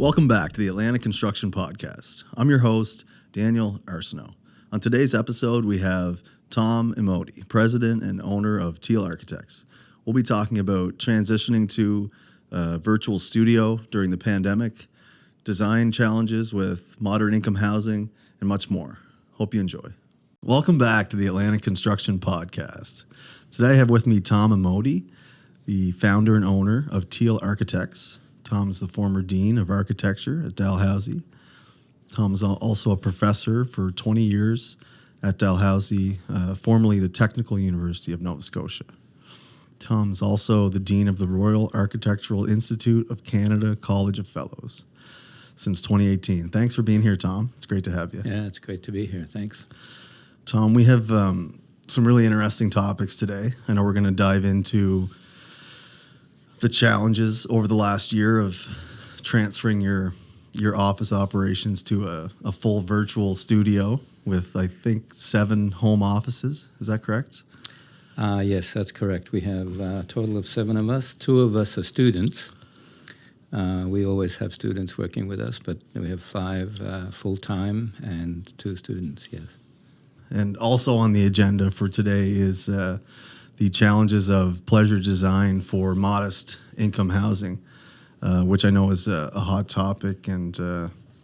Welcome back to the Atlanta Construction Podcast. I'm your host, Daniel Arsenault. On today's episode, we have Tom Emodi, president and owner of TEAL Architects. We'll be talking about transitioning to a virtual studio during the pandemic, design challenges with moderate income housing, and much more. Hope you enjoy. Welcome back to the Atlanta Construction Podcast. Today I have with me Tom Emodi, the founder and owner of TEAL Architects. Tom's the former dean of architecture at Dalhousie. Tom's also a professor for 20 years at Dalhousie, formerly the Technical University of Nova Scotia. Tom's also the dean of the Royal Architectural Institute of Canada College of Fellows since 2018. Thanks for being here, Tom. It's great to have you. Yeah, it's great to be here. Thanks. Tom, we have some really interesting topics today. I know we're going to dive into the challenges over the last year of transferring your office operations to a full virtual studio with, I think, 7 home offices. Is that correct? Yes, that's correct. We have a total of 7 of us. 2 of us are students. We always have students working with us, but we have 5 full-time and 2 students, yes. And also on the agenda for today is the challenges of pleasure design for modest income housing, which I know is a hot topic, and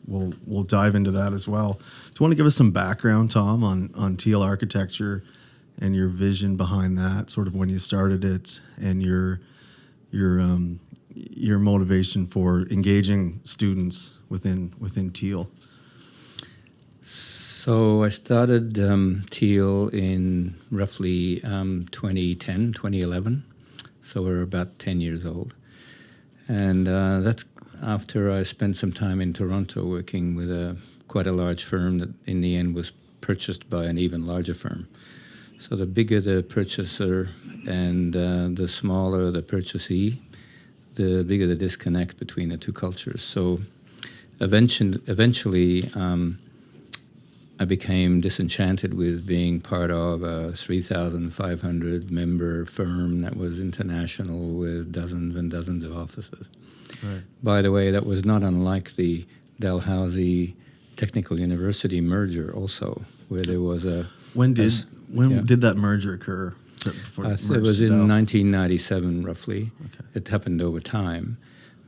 we'll dive into that as well. Do you want to give us some background, Tom, on TEAL Architecture and your vision behind that, sort of when you started it, and your motivation for engaging students within TEAL? So I started TEAL in roughly 2010, 2011. So we're about 10 years old. And that's after I spent some time in Toronto working with quite a large firm that in the end was purchased by an even larger firm. So the bigger the purchaser and the smaller the purchasee, the bigger the disconnect between the two cultures. So eventually I became disenchanted with being part of a 3,500 member firm that was international with dozens and dozens of offices. Right. By the way, that was not unlike the Dalhousie Technical University merger also, where there was a... When did that merger occur? It was in 1997, roughly. Okay. It happened over time.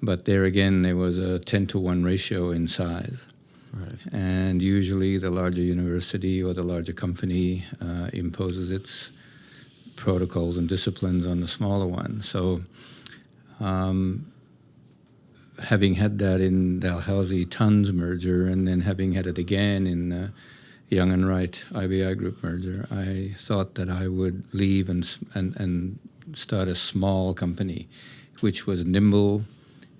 But there again, there was a 10-to-1 ratio in size. Right. And usually the larger university or the larger company imposes its protocols and disciplines on the smaller one. So having had that in Dalhousie Tons merger, and then having had it again in Young and Wright IBI Group merger, I thought that I would leave and start a small company, which was nimble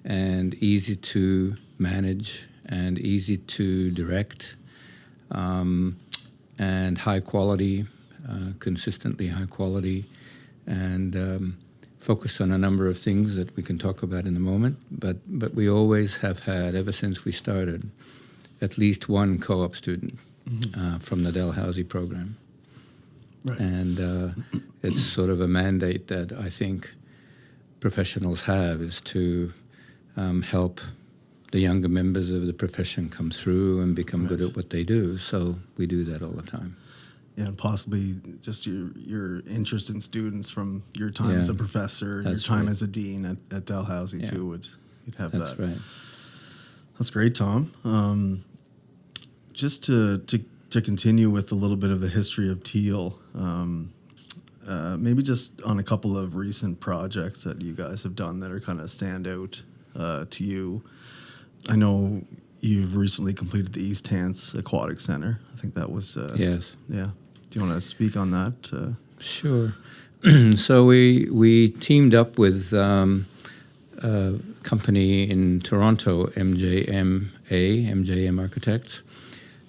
and easy to manage and easy to direct, and high quality, consistently high quality, and focused on a number of things that we can talk about in a moment. But we always have had, ever since we started, at least one co-op student from the Dalhousie program. Right. And it's sort of a mandate that I think professionals have, is to help the younger members of the profession come through and become good at what they do. So we do that all the time. Yeah, and possibly just your interest in students from your time as a professor, your time as a dean at Dalhousie too, you'd have that. That's right. That's great, Tom. Just to continue with a little bit of the history of TEAL, maybe just on a couple of recent projects that you guys have done that are kind of stand out to you. I know you've recently completed the East Hants Aquatic Center. I think that was... yes. Yeah. Do you want to speak on that? Sure. So we teamed up with a company in Toronto, MJM Architects.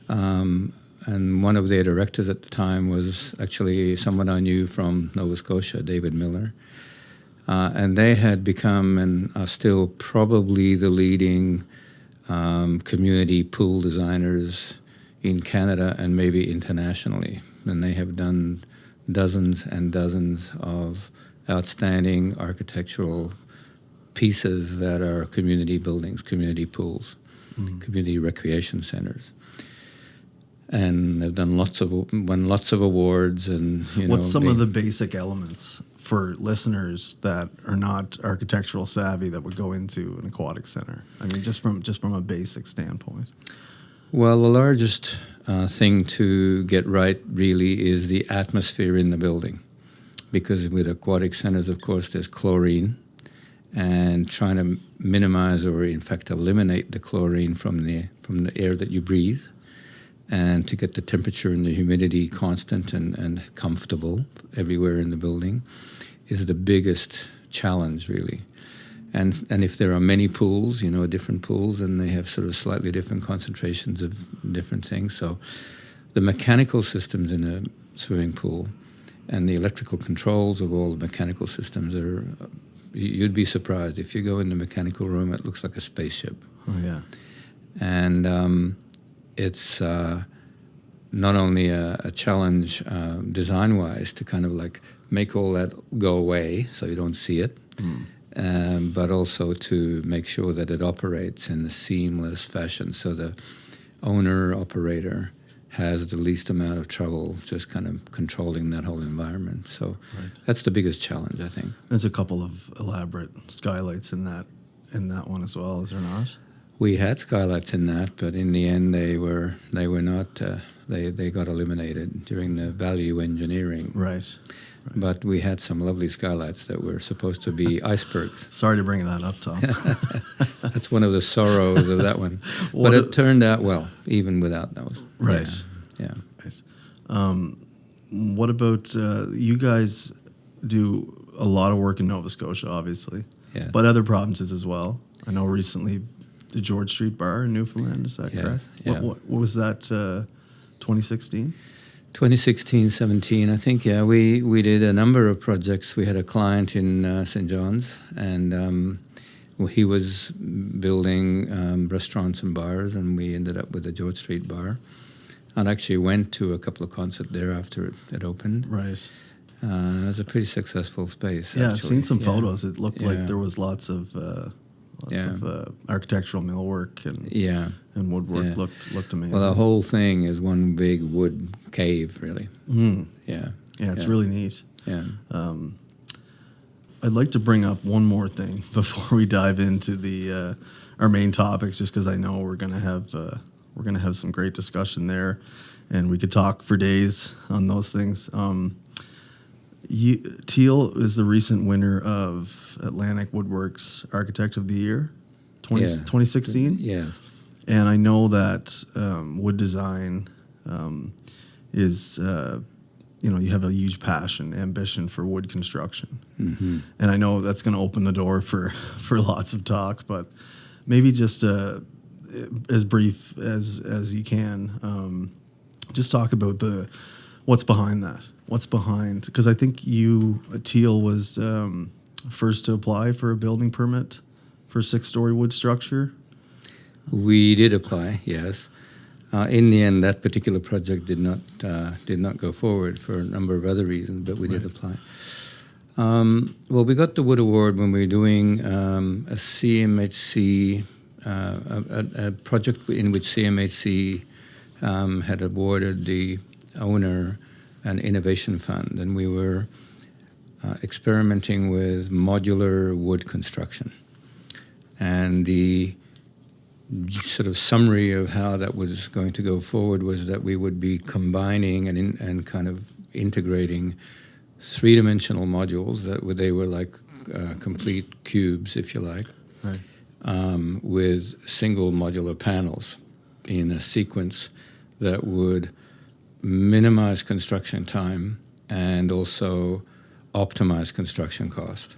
And one of their directors at the time was actually someone I knew from Nova Scotia, David Miller. And they had become and are still probably the leading community pool designers in Canada and maybe internationally. And they have done dozens and dozens of outstanding architectural pieces that are community buildings, community pools, community recreation centers. And they've done won lots of awards. And what's some of the basic elements for listeners that are not architectural savvy that would go into an aquatic center? I mean, just from a basic standpoint. Well, the largest thing to get right really is the atmosphere in the building, because with aquatic centers, of course, there's chlorine, and trying to minimize or in fact eliminate the chlorine from the air that you breathe, and to get the temperature and the humidity constant and comfortable everywhere in the building is the biggest challenge, really. And if there are many pools, different pools, and they have sort of slightly different concentrations of different things. So the mechanical systems in a swimming pool and the electrical controls of all the mechanical systems you'd be surprised. If you go in the mechanical room, it looks like a spaceship. Oh, yeah. And it's not only a challenge design-wise to kind of like make all that go away so you don't see it, but also to make sure that it operates in a seamless fashion so the owner-operator has the least amount of trouble just kind of controlling that whole environment. So that's the biggest challenge, I think. There's a couple of elaborate skylights in that one as well, is there not? We had skylights in that, but in the end they were not. They got eliminated during the value engineering. Right. But we had some lovely skylights that were supposed to be icebergs. Sorry to bring that up, Tom. That's one of the sorrows of that one. But it turned out well, even without those. Right. Yeah. Right. What about you guys do a lot of work in Nova Scotia, obviously, but other provinces as well. I know recently the George Street Bar in Newfoundland, is that correct? Yeah. What was that, 2016? 2016, 17, I think, we did a number of projects. We had a client in St. John's, and he was building restaurants and bars, and we ended up with the George Street Bar. And actually went to a couple of concerts there after it opened. Right. It was a pretty successful space. Yeah, actually. I've seen some photos. It looked like there was lots of architectural millwork and woodwork. Looked amazing. Well, the whole thing is one big wood cave, really. Yeah. Yeah, it's really neat. Yeah. I'd like to bring up one more thing before we dive into the our main topics, just because I know we're gonna have some great discussion there, and we could talk for days on those things. TEAL is the recent winner of Atlantic Woodworks Architect of the Year, 2016. Yeah. And I know that wood design is, you have a huge passion, ambition for wood construction. Mm-hmm. And I know that's going to open the door for lots of talk, but maybe just as brief as you can, just talk about what's behind that. What's behind? Because I think TEAL was first to apply for a building permit for a 6-story wood structure. We did apply, yes. In the end, that particular project did not go forward for a number of other reasons, but we did apply. Well, we got the Wood Award when we were doing a CMHC, a project in which CMHC had awarded the owner an innovation fund, and we were experimenting with modular wood construction. And the sort of summary of how that was going to go forward was that we would be combining and kind of integrating 3-dimensional modules they were like complete cubes, if you like, right. With single modular panels in a sequence that would minimize construction time and also optimize construction cost.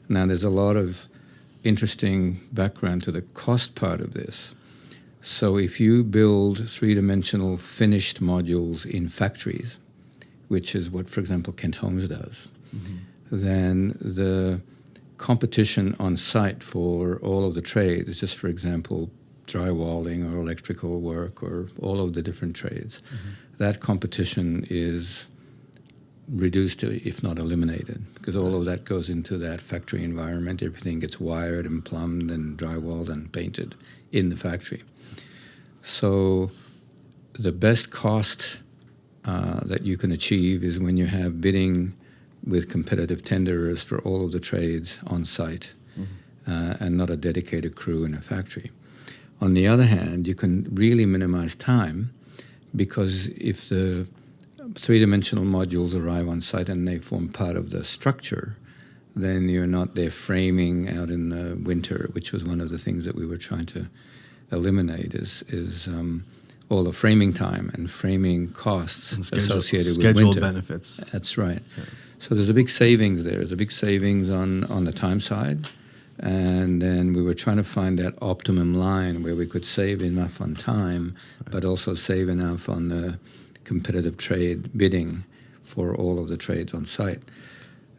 Now, there's a lot of interesting background to the cost part of this. So if you build 3-dimensional finished modules in factories, which is what, for example, Kent Homes does, then the competition on site for all of the trades, just for example, drywalling or electrical work or all of the different trades, that competition is reduced, if not eliminated, because all of that goes into that factory environment. Everything gets wired and plumbed and drywalled and painted in the factory. So the best cost that you can achieve is when you have bidding with competitive tenderers for all of the trades on site, and not a dedicated crew in a factory. On the other hand, you can really minimize time, because if the three-dimensional modules arrive on site and they form part of the structure, then you're not there framing out in the winter, which was one of the things that we were trying to eliminate, is all the framing time and framing costs associated with winter. Scheduled benefits. That's right. Yeah. So there's a big savings there. There's a big savings on the time side. And then we were trying to find that optimum line where we could save enough on time, but also save enough on the competitive trade bidding for all of the trades on site.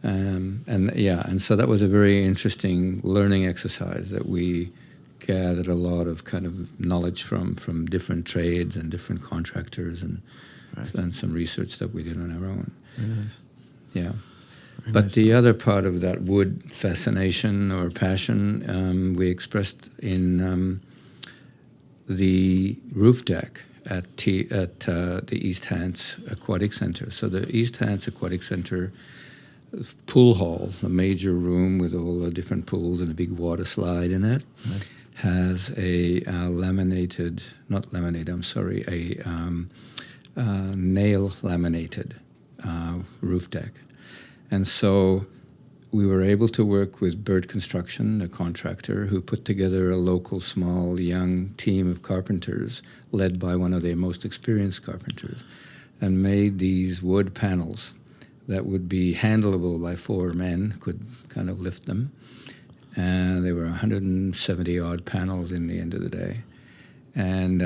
And so that was a very interesting learning exercise that we gathered a lot of kind of knowledge from different trades and different contractors, and some research that we did on our own. Very nice. Yeah. Very But nice. the other part of that wood fascination or passion we expressed in the roof deck at the East Hamps Aquatic Center. So the East Hamps Aquatic Center pool hall, a major room with all the different pools and a big water slide in it, has a nail laminated roof deck. And so we were able to work with Bird Construction, a contractor, who put together a local, small, young team of carpenters led by one of their most experienced carpenters, and made these wood panels that would be handleable by 4 men, could kind of lift them. And there were 170-odd panels in the end of the day. And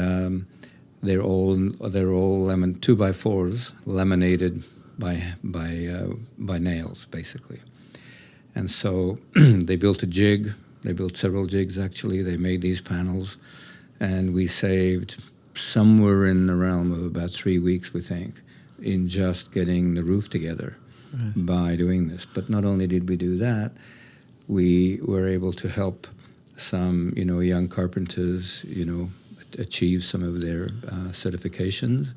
they're all 2x4s laminated by nails, basically. And so they built a jig. They built several jigs, actually. They made these panels, and we saved somewhere in the realm of about 3 weeks, we think, in just getting the roof together by doing this. But not only did we do that, we were able to help some, young carpenters, achieve some of their certifications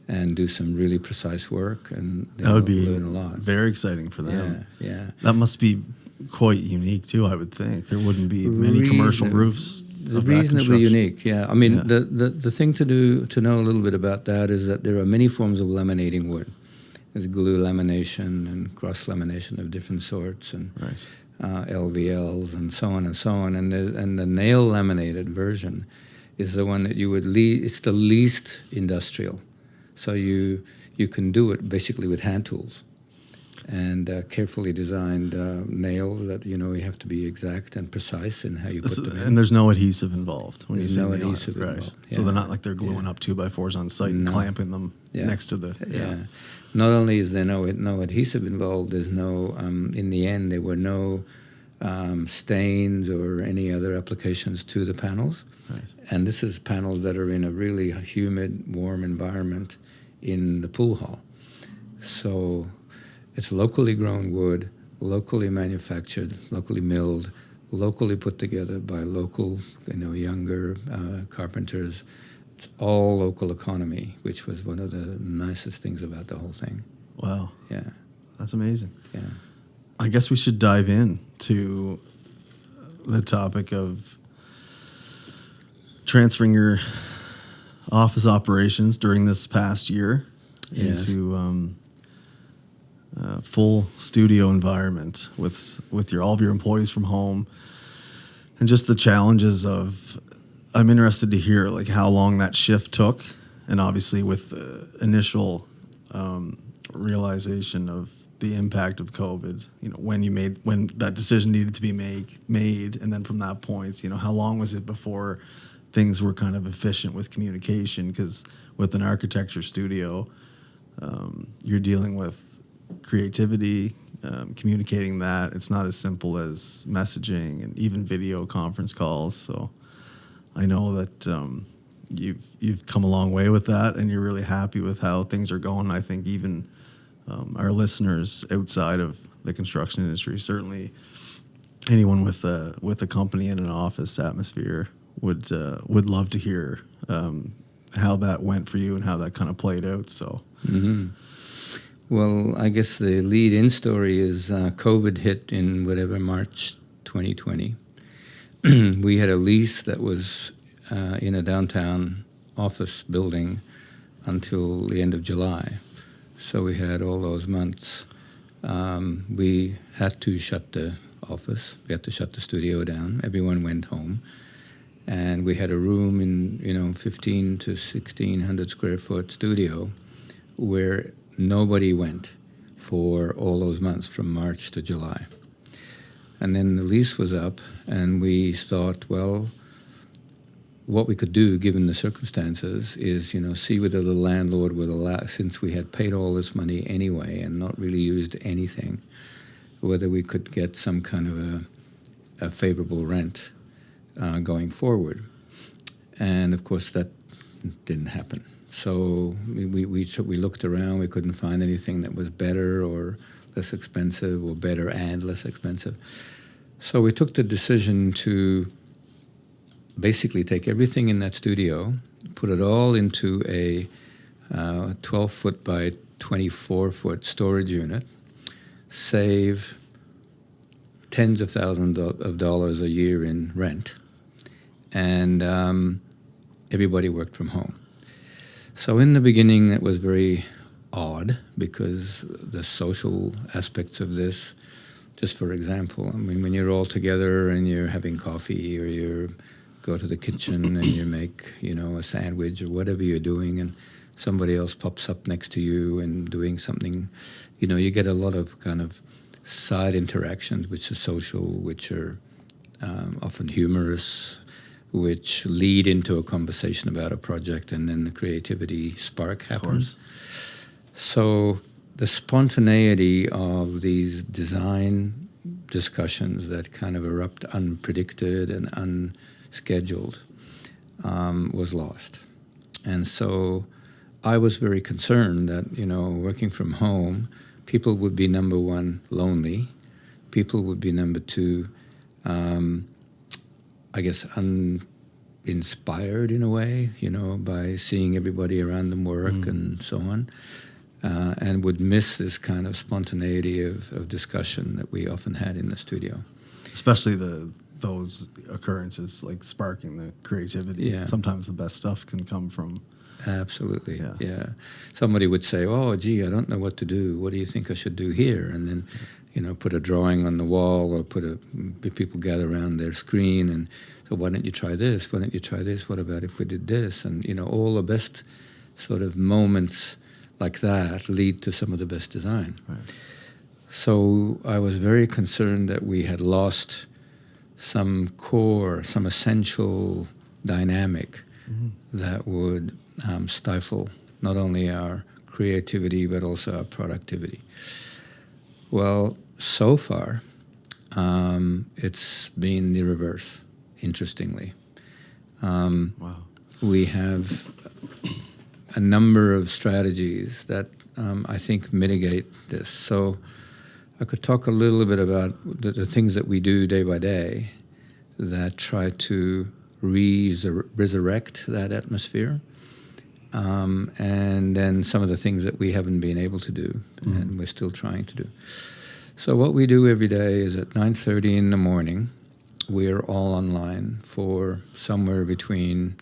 and do some really precise work, and that would be learn a lot. Very exciting for them. Yeah. That must be quite unique too, I would think. There wouldn't be many commercial roofs of that reasonably construction. unique, yeah. I mean, the thing to know a little bit about that is that there are many forms of laminating wood. There's glue lamination and cross lamination of different sorts, and LVLs and so on and so on. And the nail laminated version is the one that you would it's the least industrial. So you can do it basically with hand tools and carefully designed nails that, you have to be exact and precise in how you put them in. And there's no adhesive involved when There's you say no nail adhesive it, right? involved. So they're not like they're gluing up 2x4s on site and clamping them next to the... Not only is there no adhesive involved, there's no, in the end, there were no stains or any other applications to the panels. Right. And this is panels that are in a really humid, warm environment in the pool hall. So it's locally grown wood, locally manufactured, locally milled, locally put together by local, younger carpenters. It's all local economy, which was one of the nicest things about the whole thing. Wow. Yeah. That's amazing. Yeah. I guess we should dive in to the topic of transferring your office operations during this past year into full studio environment with all of your employees from home, and just the challenges of... I'm interested to hear like how long that shift took, and obviously with the initial realization of the impact of COVID, when that decision needed to be made, and then from that point, how long was it before things were kind of efficient with communication? Because with an architecture studio, you're dealing with creativity, communicating that. It's not as simple as messaging and even video conference calls. So I know that you've come a long way with that, and you're really happy with how things are going. I think even our listeners outside of the construction industry, certainly anyone with a company in an office atmosphere would love to hear how that went for you and how that kind of played out. So. Mm-hmm. Well, I guess the lead-in story is COVID hit in March 2020. We had a lease that was in a downtown office building until the end of July. So we had all those months. We had to shut the office. We had to shut the studio down. Everyone went home. And we had a room in, 15 to 1,600 square foot studio where nobody went for all those months from March to July. And then the lease was up, and we thought, well, what we could do, given the circumstances, is, see whether the landlord would allow, since we had paid all this money anyway and not really used anything, whether we could get some kind of a favorable rent going forward. And, of course, that didn't happen. So we looked around. We couldn't find anything that was better or less expensive, or better and less expensive. So we took the decision to basically take everything in that studio, put it all into a 12-foot by 24-foot storage unit, save tens of thousands of dollars a year in rent, and everybody worked from home. So in the beginning, it was very odd because the social aspects of this, just for example, I mean, when you're all together and you're having coffee, or you go to the kitchen and you make, a sandwich or whatever you're doing, and somebody else pops up next to you and doing something, you get a lot of kind of side interactions which are social, which are often humorous, which lead into a conversation about a project, and then the creativity spark happens. So the spontaneity of these design discussions that kind of erupt unpredicted and unscheduled was lost. And so I was very concerned that, working from home, people would be, number one, lonely. People would be, number two, I guess, uninspired in a way, by seeing everybody around them work and so on, and would miss this kind of spontaneity of discussion that we often had in the studio. Especially those occurrences, like sparking the creativity. Yeah. Sometimes the best stuff can come from... Absolutely, yeah. Somebody would say, oh, gee, I don't know what to do. What do you think I should do here? And then, put a drawing on the wall, or people gather around their screen and so, why don't you try this? Why don't you try this? What about if we did this? And, all the best sort of moments like that lead to some of the best design. Right. So I was very concerned that we had lost some core, some essential dynamic that would stifle not only our creativity but also our productivity. Well, so far, it's been the reverse, interestingly. Wow. We have a number of strategies that I think mitigate this. So I could talk a little bit about the things that we do day by day that try to resurrect that atmosphere, and then some of the things that we haven't been able to do and we're still trying to do. So what we do every day is at 9:30 in the morning, we're all online for somewhere between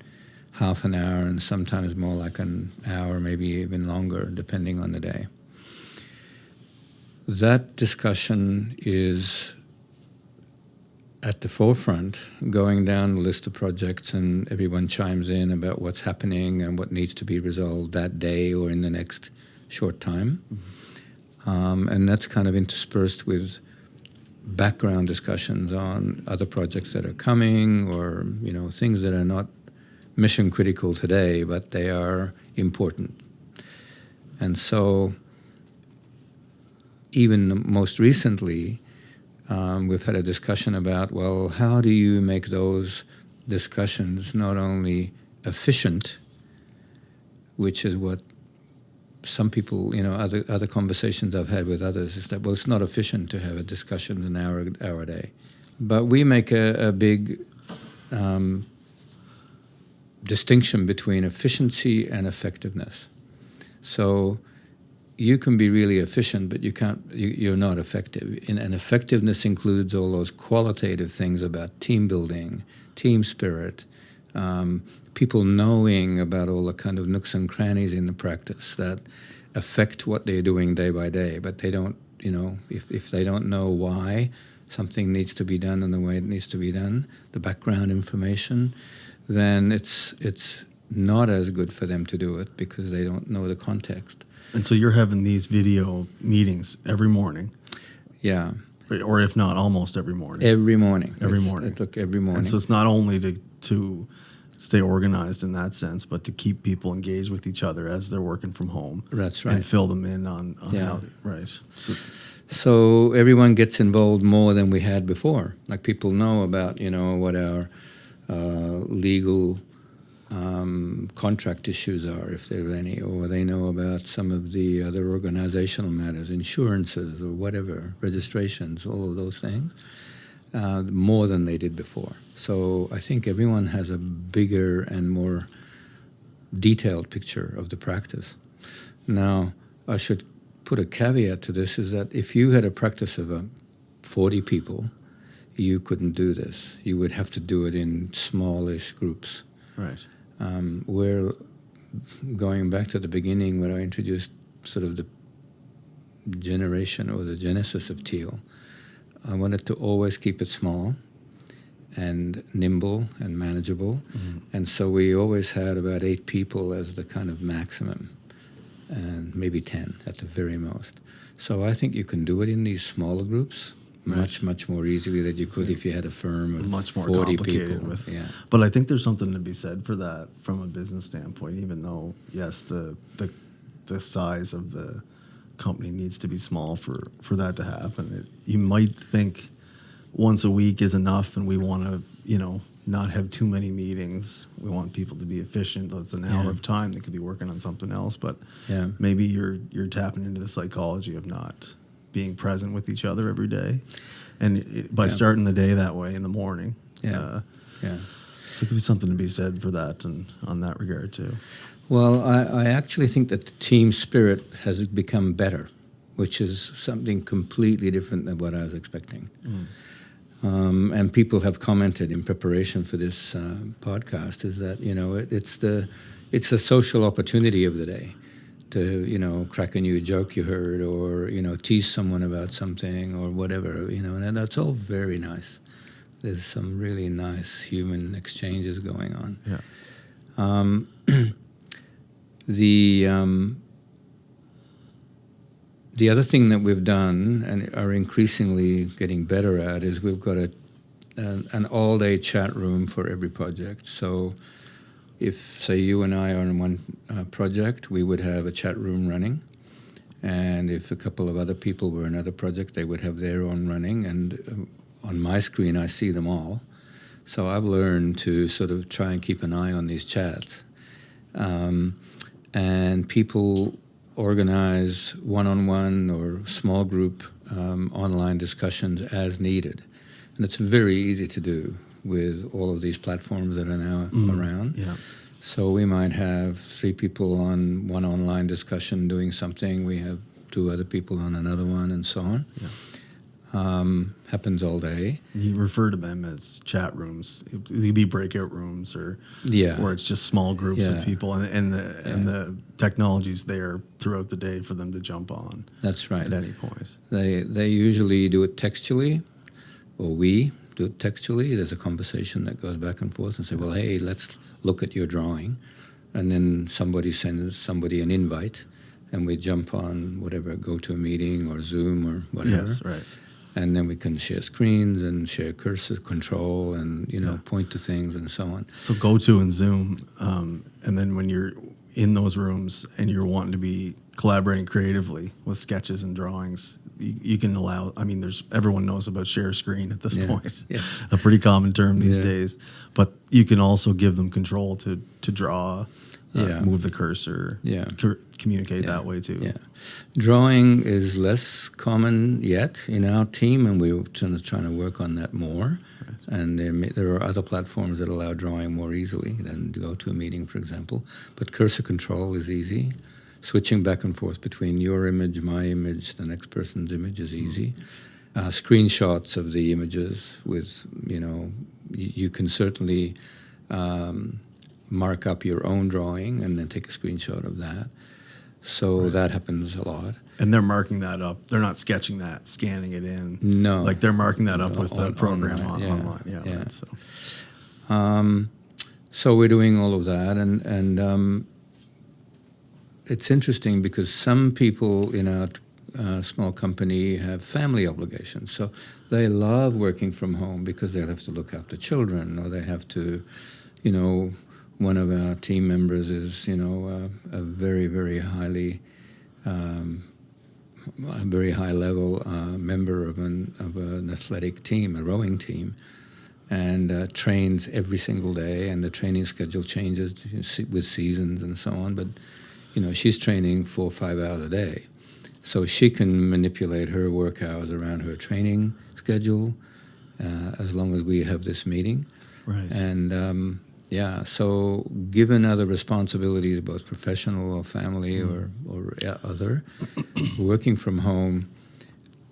half an hour and sometimes more like an hour, maybe even longer, depending on the day. That discussion is at the forefront, going down the list of projects, and everyone chimes in about what's happening and what needs to be resolved that day or in the next short time. And that's kind of interspersed with background discussions on other projects that are coming, or things that are not mission critical today, but they are important. And so even most recently, we've had a discussion about, well, how do you make those discussions not only efficient, which is what some people, other conversations I've had with others is that, well, it's not efficient to have a discussion an hour a day. But we make a big distinction between efficiency and effectiveness. So you can be really efficient, but you're not effective. And effectiveness includes all those qualitative things about team building, team spirit, people knowing about all the kind of nooks and crannies in the practice that affect what they're doing day by day, but they don't, if they don't know why something needs to be done in the way it needs to be done, the background information, then it's not as good for them to do it because they don't know the context. And so you're having these video meetings every morning. Yeah. Or if not, almost every morning. Every morning. Every morning. Every morning. And so it's not only to stay organized in that sense, but to keep people engaged with each other as they're working from home. That's right. And fill them in on how, right. So everyone gets involved more than we had before. Like people know about, what our legal contract issues are, if there are any, or they know about some of the other organizational matters, insurances or whatever, registrations, all of those things, more than they did before. So I think everyone has a bigger and more detailed picture of the practice. Now, I should put a caveat to this, is that if you had a practice of 40 people, you couldn't do this. You would have to do it in smallish groups. Right. We're going back to the beginning when I introduced sort of the generation or the genesis of TEAL. I wanted to always keep it small and nimble and manageable. Mm-hmm. And so we always had about 8 people as the kind of maximum, and maybe 10 at the very most. So I think you can do it in these smaller groups much more easily than you could if you had a firm of much more 40 complicated people. with. Yeah. But I think there's something to be said for that from a business standpoint, even though, yes, the size of the company needs to be small for that to happen. You might think once a week is enough, and we want to, not have too many meetings. We want people to be efficient. It's an hour of time they could be working on something else, but maybe you're tapping into the psychology of not being present with each other every day, and by starting the day that way in the morning. So there could be something to be said for that, and on that regard too. Well, I actually think that the team spirit has become better, which is something completely different than what I was expecting. And people have commented in preparation for this podcast is that, it's the social opportunity of the day to, crack a new joke you heard, or, tease someone about something or whatever, and that's all very nice. There's some really nice human exchanges going on. Yeah. The other thing that we've done and are increasingly getting better at is we've got an all-day chat room for every project. So if, say, you and I are on one project, we would have a chat room running. And if a couple of other people were in another project, they would have their own running. And on my screen, I see them all. So I've learned to sort of try and keep an eye on these chats. And people organize one-on-one or small group online discussions as needed. And it's very easy to do with all of these platforms that are now around. Yeah. So we might have 3 people on one online discussion doing something. We have 2 other people on another one, and so on. Yeah. Happens all day. You refer to them as chat rooms. It could be breakout rooms, or it's just small groups of people, and the technology's there throughout the day for them to jump on. That's right. At any point. They usually do it textually, or we do it textually. There's a conversation that goes back and forth and say, well, hey, let's look at your drawing. And then somebody sends somebody an invite, and we jump on whatever, GoToMeeting or Zoom or whatever. Yes, right. And then we can share screens and share cursor control and, point to things and so on. So GoTo and Zoom, and then when you're in those rooms and you're wanting to be collaborating creatively with sketches and drawings, you can allow, everyone knows about share screen at this point. Yeah. A pretty common term these days. But you can also give them control to draw move the cursor, communicate that way too. Yeah. Drawing is less common yet in our team, and we're trying to work on that more. Right. And there are other platforms that allow drawing more easily than to go to a meeting, for example. But cursor control is easy. Switching back and forth between your image, my image, the next person's image is easy. Screenshots of the images with, you can certainly mark up your own drawing and then take a screenshot of that. So that happens a lot. And they're marking that up. They're not sketching that, scanning it in. No. Like they're marking that up with the program online. Yeah. Right, so we're doing all of that. And it's interesting because some people in our small company have family obligations. So they love working from home because they'll have to look after children, or they have to, one of our team members is, a very, very highly, a very high level member of an athletic team, a rowing team, and trains every single day, and the training schedule changes with seasons and so on. But, she's training 4 or 5 hours a day. So she can manipulate her work hours around her training schedule as long as we have this meeting. Right. And, so given other responsibilities, both professional or family or other, working from home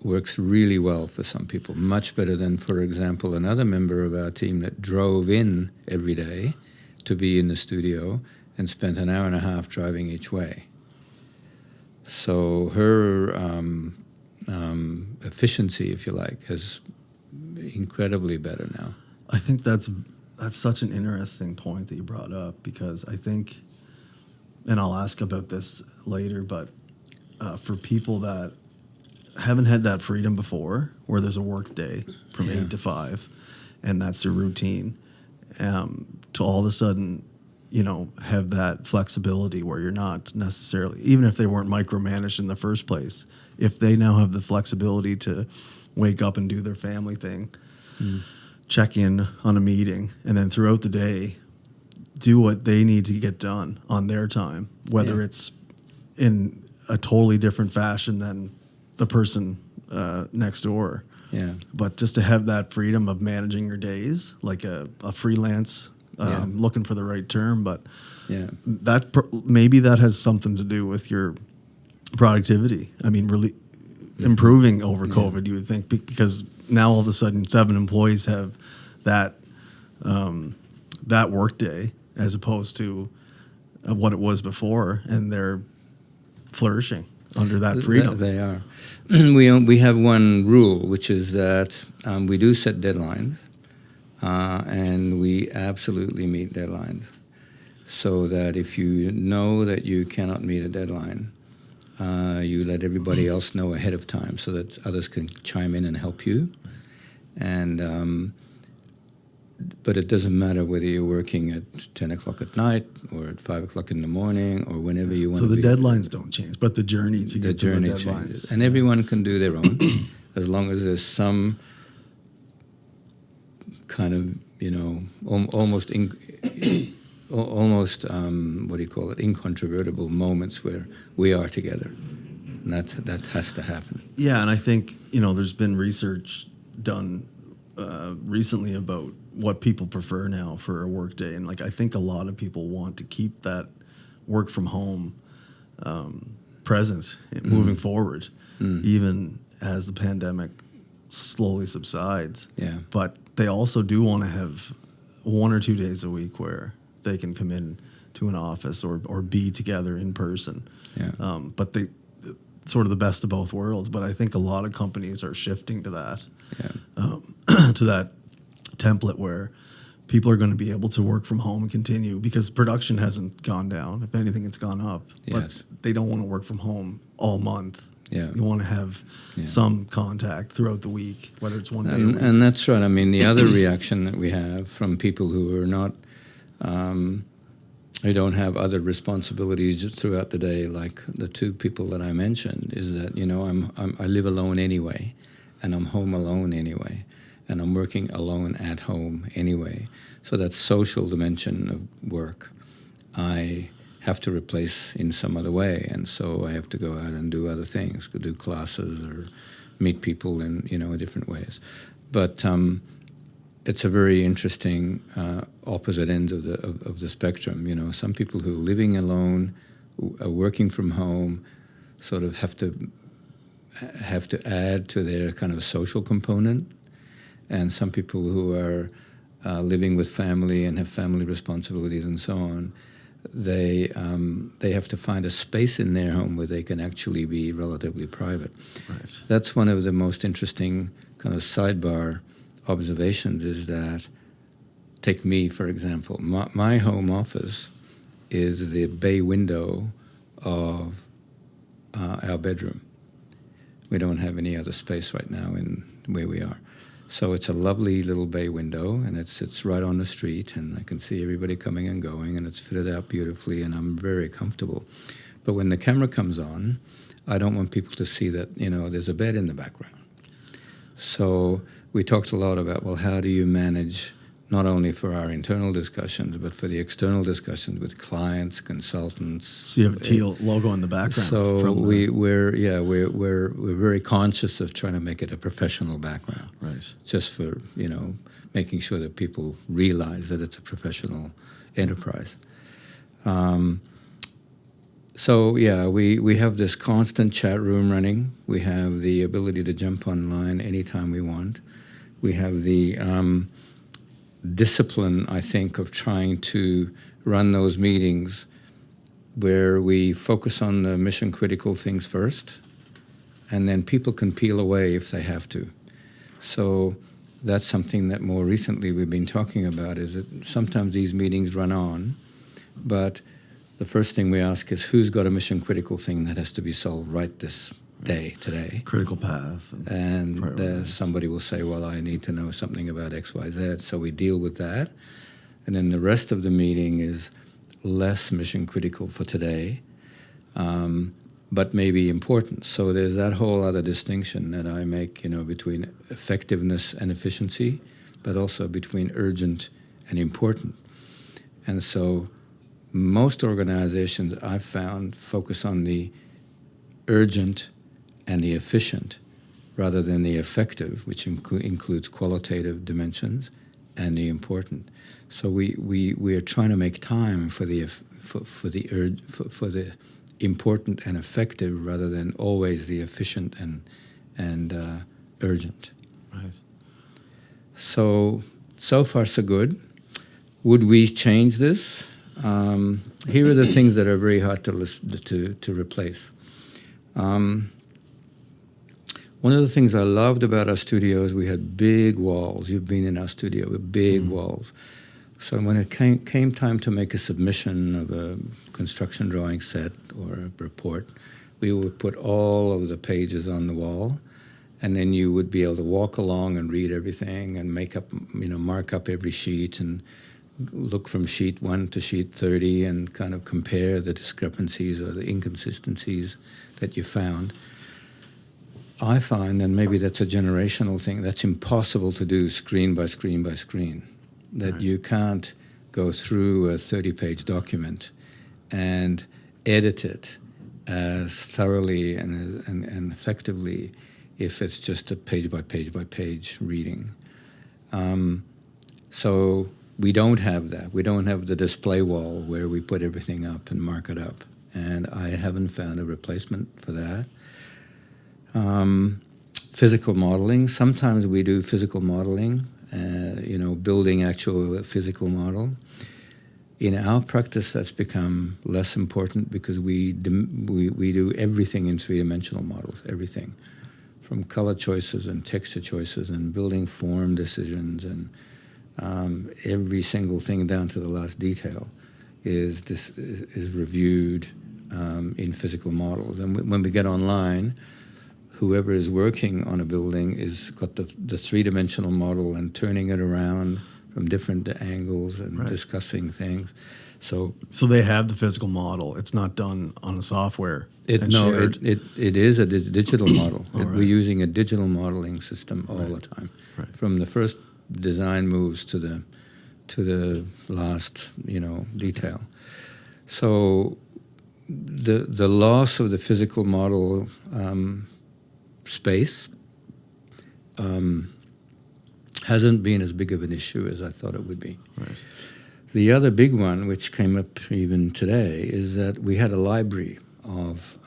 works really well for some people, much better than, for example, another member of our team that drove in every day to be in the studio and spent an hour and a half driving each way. So her efficiency, if you like, is incredibly better now. I think that's such an interesting point that you brought up, because I think, and I'll ask about this later, but for people that haven't had that freedom before, where there's a work day from 8 to 5, and that's their routine, to all of a sudden, have that flexibility where you're not necessarily, even if they weren't micromanaged in the first place, if they now have the flexibility to wake up and do their family thing, check in on a meeting, and then throughout the day, do what they need to get done on their time, whether it's in a totally different fashion than the person next door. Yeah. But just to have that freedom of managing your days, like a freelance, looking for the right term, but maybe that has something to do with your productivity. I mean, really improving over COVID, you would think, because now all of a sudden 7 employees have that work day as opposed to what it was before, and they're flourishing under that freedom. They are. We have one rule, which is that we do set deadlines, and we absolutely meet deadlines. So that if you know that you cannot meet a deadline, you let everybody else know ahead of time so that others can chime in and help you. And but it doesn't matter whether you're working at 10 o'clock at night or at 5 o'clock in the morning or whenever you want to be. So the deadlines don't change, but the journey to get to the deadlines. Changes. And everyone can do their own as long as there's some kind of, almost incontrovertible moments where we are together. And that has to happen. Yeah, and I think, there's been research done recently about what people prefer now for a work day. And I think a lot of people want to keep that work from home present moving forward, even as the pandemic slowly subsides. Yeah. But they also do want to have 1 or 2 days a week where they can come in to an office or be together in person. Yeah. But they sort of the best of both worlds. But I think a lot of companies are shifting to that, to that template where people are going to be able to work from home and continue, because production hasn't gone down. If anything, it's gone up. Yes. But they don't want to work from home all month. Yeah. You want to have some contact throughout the week, whether it's one day a week. And that's right. I mean, the other reaction that we have from people who are not, who don't have other responsibilities throughout the day, like the 2 people that I mentioned, is that, I live alone anyway, and I'm home alone anyway, and I'm working alone at home anyway. So that social dimension of work, I have to replace in some other way, and so I have to go out and do other things, go do classes or meet people in different ways. But it's a very interesting opposite ends of the spectrum. Some people who are living alone, are working from home, sort of have to add to their kind of social component, and some people who are living with family and have family responsibilities and so on, they have to find a space in their home where they can actually be relatively private. Right. That's one of the most interesting kind of sidebar observations, is that, take me for example, my home office is the bay window of our bedroom. We don't have any other space right now in where we are. So it's a lovely little bay window, and it's right on the street, and I can see everybody coming and going, and it's fitted out beautifully, and I'm very comfortable. But when the camera comes on, I don't want people to see that, there's a bed in the background. So we talked a lot about, well, how do you manage, not only for our internal discussions, but for the external discussions with clients, consultants. So you have a TEAL logo in the background. So we're very conscious of trying to make it a professional background. Right. Just for, making sure that people realize that it's a professional enterprise. We have this constant chat room running. We have the ability to jump online anytime we want. We have the discipline, I think, of trying to run those meetings where we focus on the mission critical things first, and then people can peel away if they have to. So that's something that more recently we've been talking about, is that sometimes these meetings run on, but the first thing we ask is, who's got a mission critical thing that has to be solved right this day, today? Critical path. And somebody will say, well, I need to know something about X, Y, Z. So we deal with that. And then the rest of the meeting is less mission critical for today, but maybe important. So there's that whole other distinction that I make, between effectiveness and efficiency, but also between urgent and important. And so most organizations I've found focus on the urgent and the efficient rather than the effective, which includes qualitative dimensions, and the important. So we are trying to make time for the important and effective rather than always the efficient and urgent. Right. So far so good. Would we change this? Here are the things that are very hard to replace. One of the things I loved about our studio is we had big walls. You've been in our studio with big walls. So when it came time to make a submission of a construction drawing set or a report, we would put all of the pages on the wall, and then you would be able to walk along and read everything and mark up every sheet and look from sheet 1 to sheet 30 and kind of compare the discrepancies or the inconsistencies that you found. I find, and maybe that's a generational thing, that's impossible to do screen by screen by screen. That right. You can't go through a 30-page document and edit it as thoroughly and effectively if it's just a page by page by page reading. So we don't have that. We don't have the display wall where we put everything up and mark it up. And I haven't found a replacement for that. Physical modeling. Sometimes we do physical modeling, building actual physical model. In our practice, that's become less important because we do everything in three-dimensional models, everything. From color choices and texture choices and building form decisions and every single thing down to the last detail is reviewed in physical models. And when we get online, whoever is working on a building is got the three-dimensional model and turning it around from different angles and right. discussing things. So they have the physical model. It's not done on a software. It is a digital model. Right. We're using a digital modeling system all right. the time, right. from the first design moves to the last detail. So the loss of the physical model space hasn't been as big of an issue as I thought it would be. Right. The other big one, which came up even today, is that we had a library of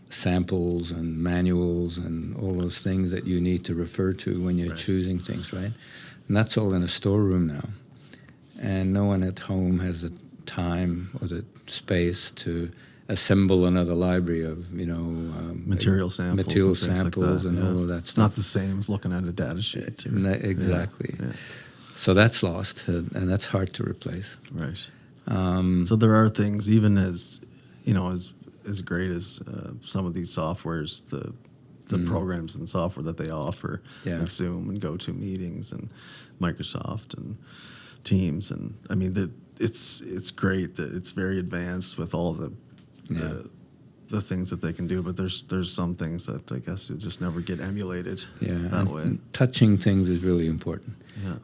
samples and manuals and all those things that you need to refer to when you're choosing things, right? And that's all in a storeroom now. And no one at home has the time or the space to assemble another library of, material samples and all of that It's stuff. not the same as looking at a data sheet. Exactly. Yeah. So that's lost, and that's hard to replace. Right. So there are things, even as as great as some of these softwares, the programs and software that they offer, like Zoom and GoToMeetings and Microsoft and Teams, and I mean it's great that it's very advanced with all the things that they can do, but there's some things that I guess you just never get emulated that way. Touching things is really important. Yeah.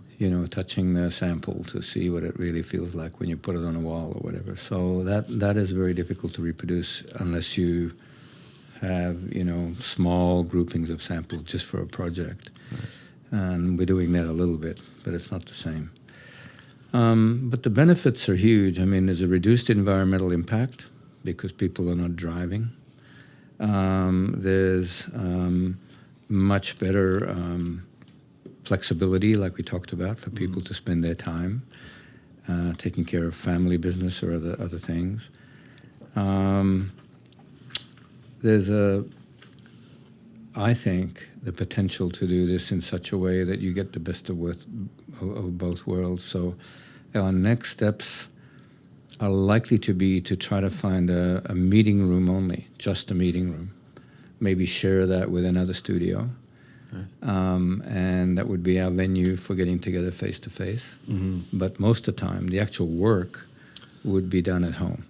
Touching the sample to see what it really feels like when you put it on a wall or whatever. So that is very difficult to reproduce unless you have, small groupings of samples just for a project. Right. And we're doing that a little bit, but it's not the same. But the benefits are huge. I mean, there's a reduced environmental impact because people are not driving. There's much better flexibility, like we talked about, for people to spend their time taking care of family business or other things. There's I think, the potential to do this in such a way that you get the best of both worlds. So our next steps are likely to be to try to find a meeting room only, just a meeting room. Maybe share that with another studio. Right. And that would be our venue for getting together face-to-face. Mm-hmm. But most of the time, the actual work would be done at home.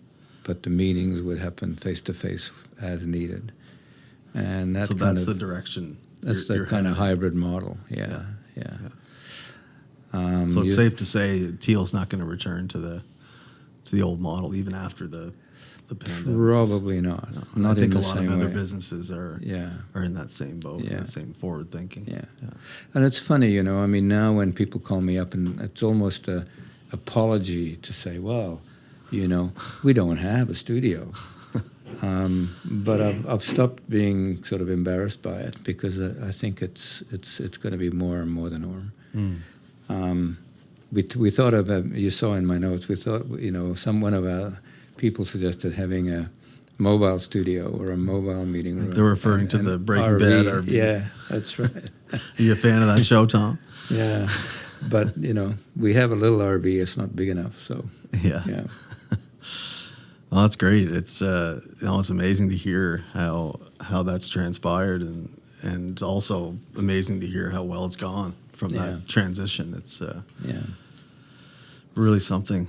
But the meetings would happen face-to-face as needed. And that's the direction. That's the kind of hybrid model. Yeah. So it's safe to say TEAL's not going to return to the old model even after the pandemic. Probably not. No. Not I think in a the lot same of other way. businesses are in that same boat, that same forward thinking. Yeah. And it's funny, I mean, now when people call me up, and it's almost a apology to say, well, we don't have a studio. But I've stopped being sort of embarrassed by it because I think it's going to be more and more the norm. We thought of, you saw in my notes, we thought, one of our people suggested having a mobile studio or a mobile meeting room. They're referring to the Breaking Bad RV. Yeah, that's right. Are you a fan of that show, Tom? Yeah, but we have a little RV. It's not big enough, so yeah. Well, that's great. It's it's amazing to hear how that's transpired, and also amazing to hear how well it's gone from that transition. It's really something.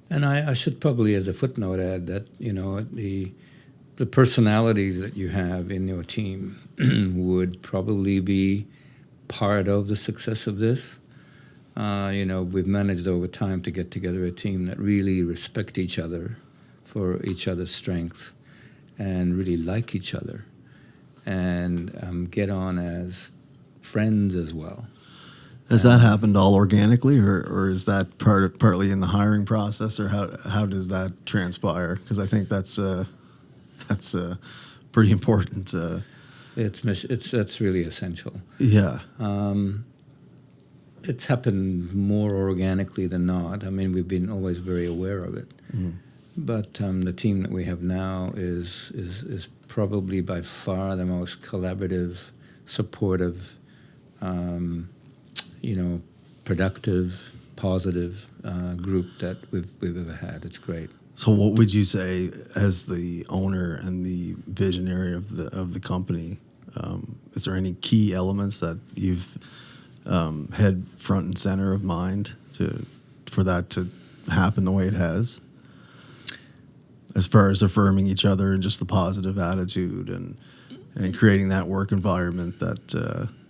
And I should probably, as a footnote, add that the personalities that you have in your team would probably be part of the success of this. We've managed over time to get together a team that really respect each other for each other's strengths and really like each other and get on as friends as well. Has that happened all organically, or is that partly in the hiring process, or how does that transpire? Because I think that's pretty important. That's really essential. Yeah. It's happened more organically than not. I mean, we've been always very aware of it. Mm-hmm. But the team that we have now is probably by far the most collaborative, supportive, productive, positive group that we've ever had. It's great. So, what would you say, as the owner and the visionary of the company, is there any key elements that you've had front and center of mind for that to happen the way it has? As far as affirming each other and just the positive attitude and creating that work environment that,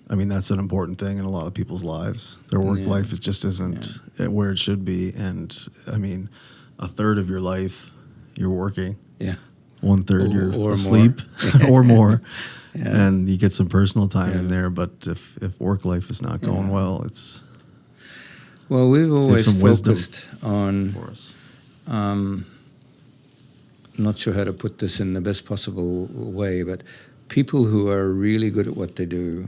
that's an important thing in a lot of people's lives. Their work life just isn't where it should be. And, a third of your life you're working. Yeah. 1/3 you're Or asleep or more. Yeah. And you get some personal time in Yeah. there, but if work life is not going well, it's Well, we've always some wisdom focused on, for us. I'm not sure how to put this in the best possible way, but people who are really good at what they do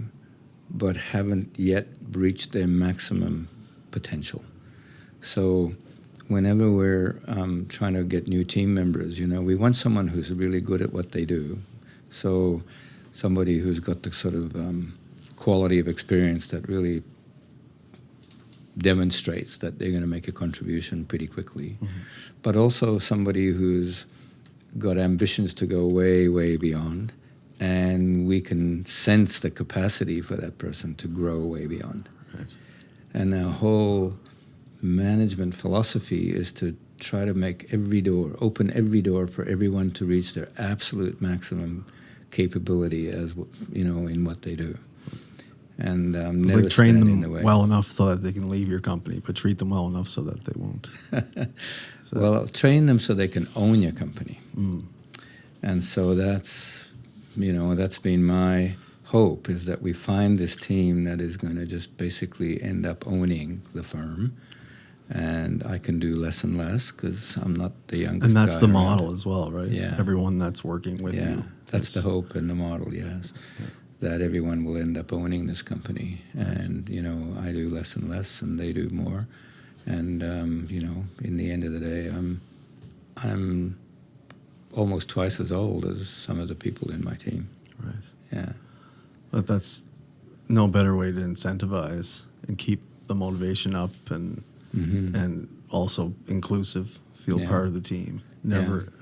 but haven't yet reached their maximum potential. So whenever we're trying to get new team members, we want someone who's really good at what they do. So somebody who's got the sort of quality of experience that really demonstrates that they're going to make a contribution pretty quickly. Mm-hmm. But also somebody who's got ambitions to go way, way beyond, and we can sense the capacity for that person to grow way beyond. Right. And our whole management philosophy is to try to open every door for everyone to reach their absolute maximum capability in what they do. And it's never like train stand them in the way. well enough so that they can leave your company, but treat them well enough so that they won't. Well, train them so they can own your company. Mm. And so that's been my hope, is that we find this team that is going to just basically end up owning the firm. And I can do less and less because I'm not the youngest guy. And that's the around. model as well, right? Yeah. Everyone that's working with you. That's the hope and the model, yes. Yeah. That everyone will end up owning this company. And, I do less and less and they do more. And, in the end of the day, I'm almost twice as old as some of the people in my team. Right. Yeah. But that's no better way to incentivize and keep the motivation up and also inclusive, feel part of the team.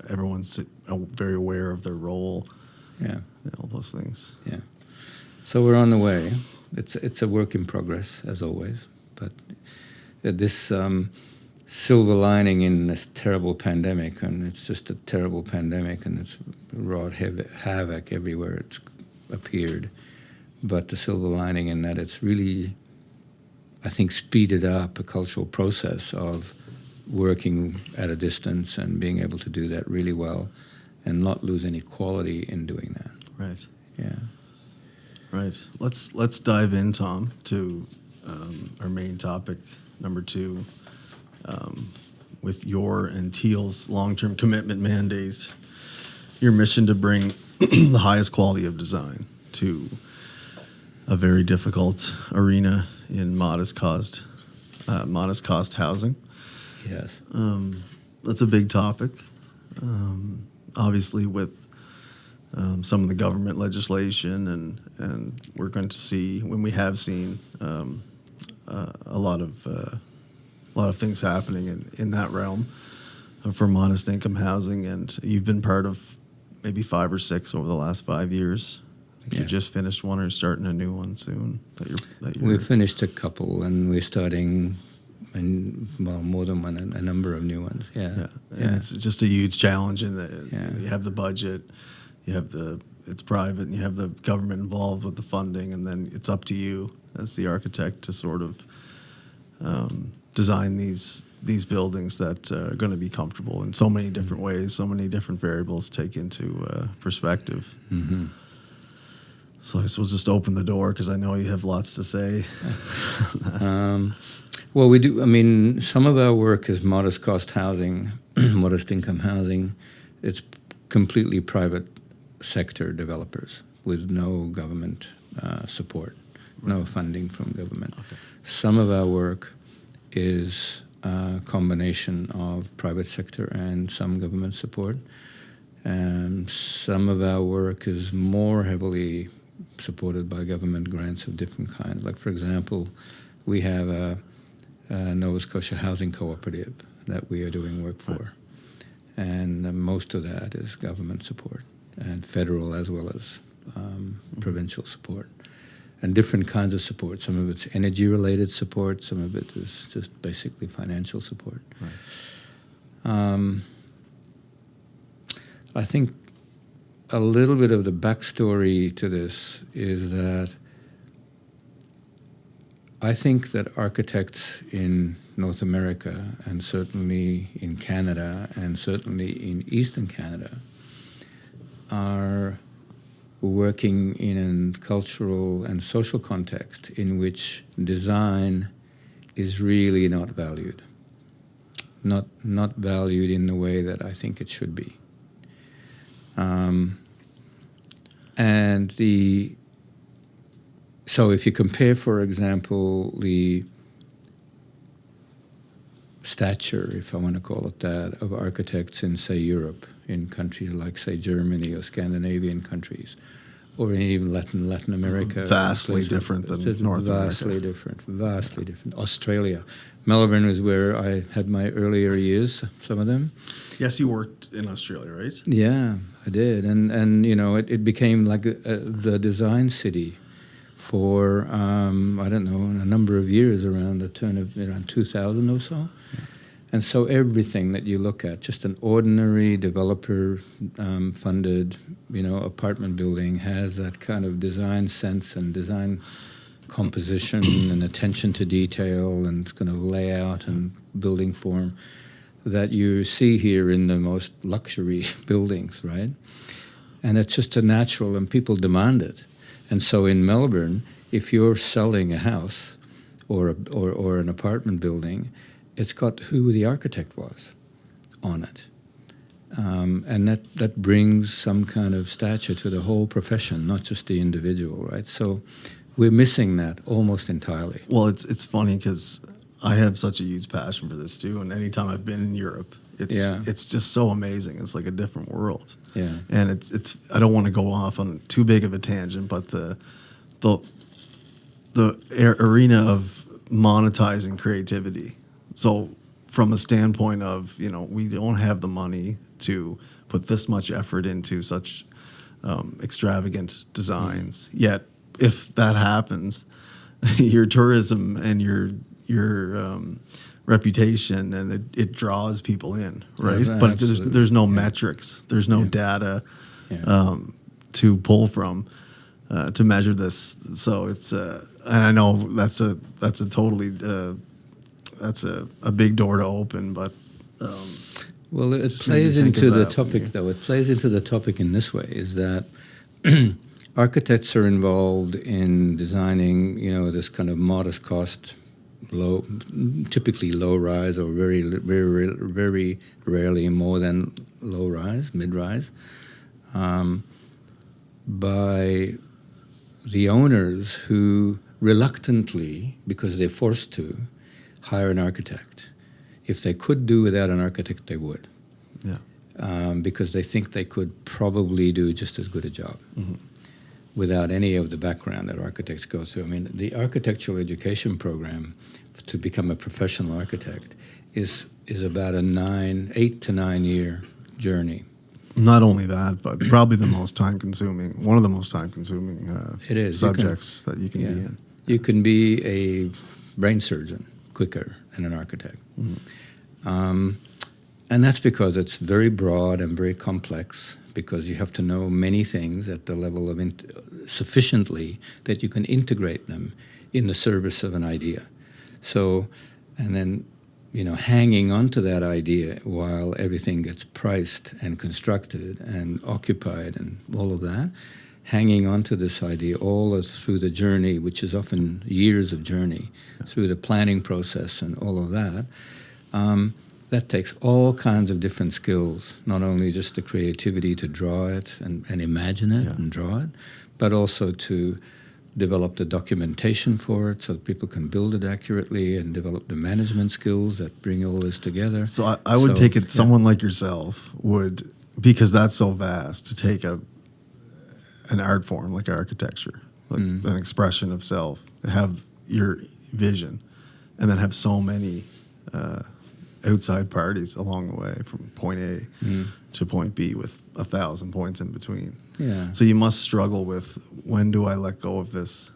Everyone's very aware of their role. Yeah. All those things. Yeah. So we're on the way. It's a work in progress, as always. But this silver lining in this terrible pandemic, and it's just a terrible pandemic, and it's wrought havoc everywhere it's appeared. But the silver lining in that it's really, I think, speeded up a cultural process of working at a distance and being able to do that really well and not lose any quality in doing that. Right. Yeah. Right. Let's dive in, Tom, to our main topic, number 2, with your and TEAL's long-term commitment mandate, your mission to bring the highest quality of design to a very difficult arena in modest cost housing. Yes. That's a big topic. Obviously, with some of the government legislation, and we're going to see, when we have seen a lot of things happening in that realm for modest income housing, and you've been part of maybe 5 or 6 over the last 5 years. I think you just finished one or starting a new one soon. We've finished a couple, and we're starting, more than one, a number of new ones. Yeah. And it's just a huge challenge in that you have the budget, it's private, and you have the government involved with the funding, and then it's up to you as the architect to sort of design these buildings that are going to be comfortable in so many different ways, so many different variables take into perspective. Mm-hmm. So I guess we'll just open the door because I know you have lots to say. Well, we do. I mean, some of our work is modest cost housing, modest income housing. It's completely private sector developers with no government support, no funding from government. Okay. Some of our work is a combination of private sector and some government support. And some of our work is more heavily supported by government grants of different kinds. Like, for example, we have a Nova Scotia Housing Cooperative that we are doing work for. And most of that is government support, and federal as well as provincial support. And different kinds of support. Some of it's energy-related support. Some of it is just basically financial support. Right. I think a little bit of the backstory to this is that I think that architects in North America, and certainly in Canada, and certainly in Eastern Canada, are working in a cultural and social context in which design is really not valued. Not valued in the way that I think it should be. So if you compare, for example, the stature, if I want to call it that, of architects in, say, Europe, in countries like, say, Germany or Scandinavian countries, or even Latin America. Vastly different than North America. Vastly different. Australia. Melbourne was where I had my earlier years, some of them. Yes, you worked in Australia, right? Yeah, I did. And you know, it became like the design city for, I don't know, a number of years around the turn of around 2000 or so. Yeah. And so everything that you look at, just an ordinary developer funded, you know, apartment building has that kind of design sense and design composition and attention to detail and kind of layout and building form that you see here in the most luxury buildings, right? And it's just a natural, and people demand it. And so in Melbourne, if you're selling a house or an apartment building, it's got who the architect was on it. And that brings some kind of stature to the whole profession, not just the individual, right? So we're missing that almost entirely. Well, it's funny because I have such a huge passion for this too, and anytime I've been in Europe, it's just so amazing. It's like a different world. Yeah. And it's I don't want to go off on too big of a tangent, but the arena of monetizing creativity. So from a standpoint of, you know, we don't have the money to put this much effort into such extravagant designs. Yet if that happens, your tourism and your reputation, and it draws people in, right? Yeah, but there's no metrics, there's no data to pull from to measure this. So it's and I know that's a totally that's a big door to open, but well, it plays into the topic though. It plays into the topic in this way: is that architects are involved in designing, you know, this kind of modest cost, typically low rise, or very rarely more than low rise, mid rise, by the owners who reluctantly, because they're forced to, hire an architect. If they could do without an architect, they would. Yeah. Because they think they could probably do just as good a job. Mm-hmm. Without any of the background that architects go through. I mean, the architectural education program to become a professional architect is about 8 to 9 year journey. Not only that, but probably one of the most time-consuming subjects that you can be in. You can be a brain surgeon quicker than an architect. Mm-hmm. And that's because it's very broad and very complex, because you have to know many things at the level of sufficiently that you can integrate them in the service of an idea. So, and then, you know, hanging on to that idea while everything gets priced and constructed and occupied and all of that, hanging on to this idea all through the journey, which is often years of journey, through the planning process and all of that, that takes all kinds of different skills, not only just the creativity to draw it and imagine it and draw it, but also to develop the documentation for it so that people can build it accurately, and develop the management skills that bring all this together. So I would take it, someone like yourself would, because that's so vast, to take an art form like architecture, like an expression of self, have your vision, and then have so many outside parties along the way from point A to point B with 1,000 points in between. Yeah. So you must struggle with, when do I let go of this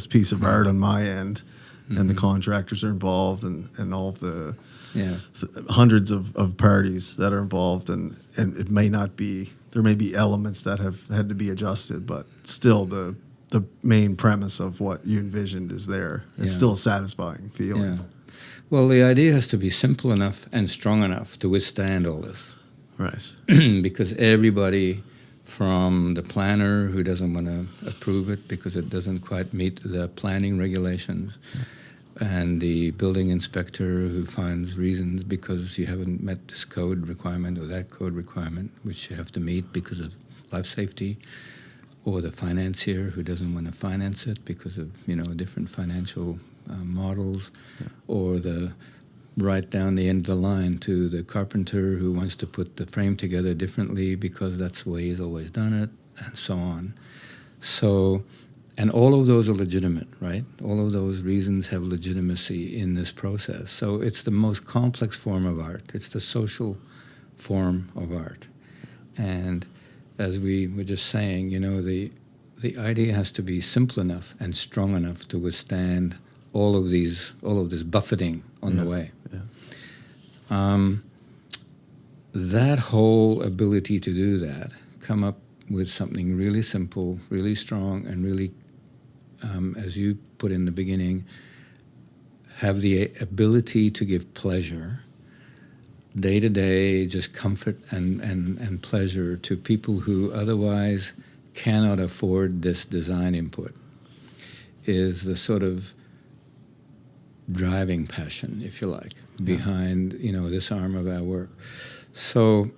piece of art on my end, and the contractors are involved, and all of the hundreds of parties that are involved, and it may not be, there may be elements that have had to be adjusted, but still the the main premise of what you envisioned is there. It's still a satisfying feeling. Yeah. Well, the idea has to be simple enough and strong enough to withstand all this. Right. Because everybody from the planner who doesn't want to approve it because it doesn't quite meet the planning regulations, and the building inspector who finds reasons because you haven't met this code requirement or that code requirement, which you have to meet because of life safety, or the financier who doesn't want to finance it because of different financial models, or the right down the end of the line to the carpenter who wants to put the frame together differently because that's the way he's always done it, and so on. So, and all of those are legitimate, right? All of those reasons have legitimacy in this process. So it's the most complex form of art. It's the social form of art. And as we were just saying, the idea has to be simple enough and strong enough to withstand all of this buffeting on the way. Yeah. That whole ability to do that, come up with something really simple, really strong, and really, as you put in the beginning, have the ability to give pleasure, day to day, just comfort and pleasure to people who otherwise cannot afford this design input, is the sort of driving passion, if you like, behind this arm of our work. So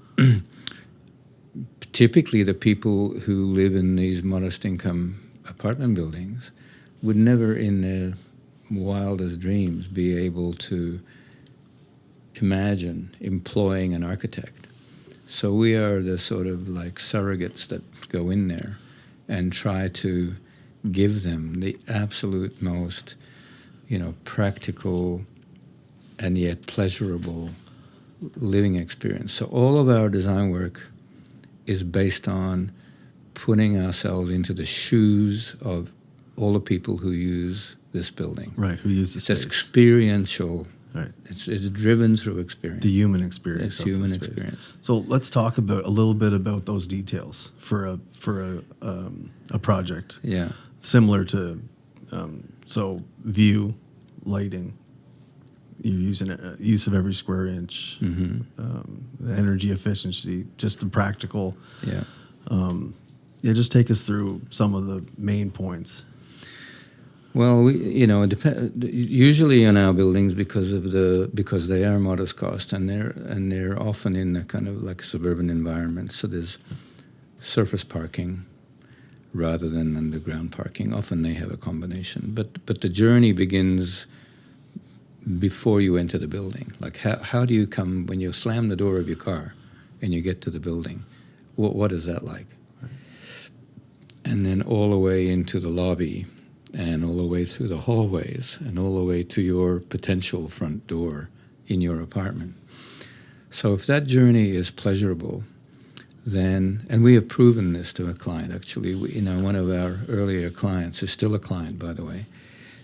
typically the people who live in these modest income apartment buildings would never in their wildest dreams be able to imagine employing an architect. So we are the sort of like surrogates that go in there and try to give them the absolute most practical and yet pleasurable living experience. So all of our design work is based on putting ourselves into the shoes of all the people who use this building. Right, who use the space. It's experiential. Right. It's driven through experience. The human experience. It's human experience. So let's talk a little bit about those details for a project. Yeah. Similar to view, lighting. You're using use of every square inch. Mm-hmm. The energy efficiency, just the practical. Yeah. Just take us through some of the main points. Well, usually in our buildings because they are modest cost and they're often in a kind of like suburban environment. So there's surface parking rather than underground parking. Often they have a combination, but the journey begins before you enter the building. Like how do you come when you slam the door of your car and you get to the building? What is that like? And then all the way into the lobby, and all the way through the hallways, and all the way to your potential front door in your apartment. So if that journey is pleasurable, then, and we have proven this to a client actually, one of our earlier clients, who's still a client by the way,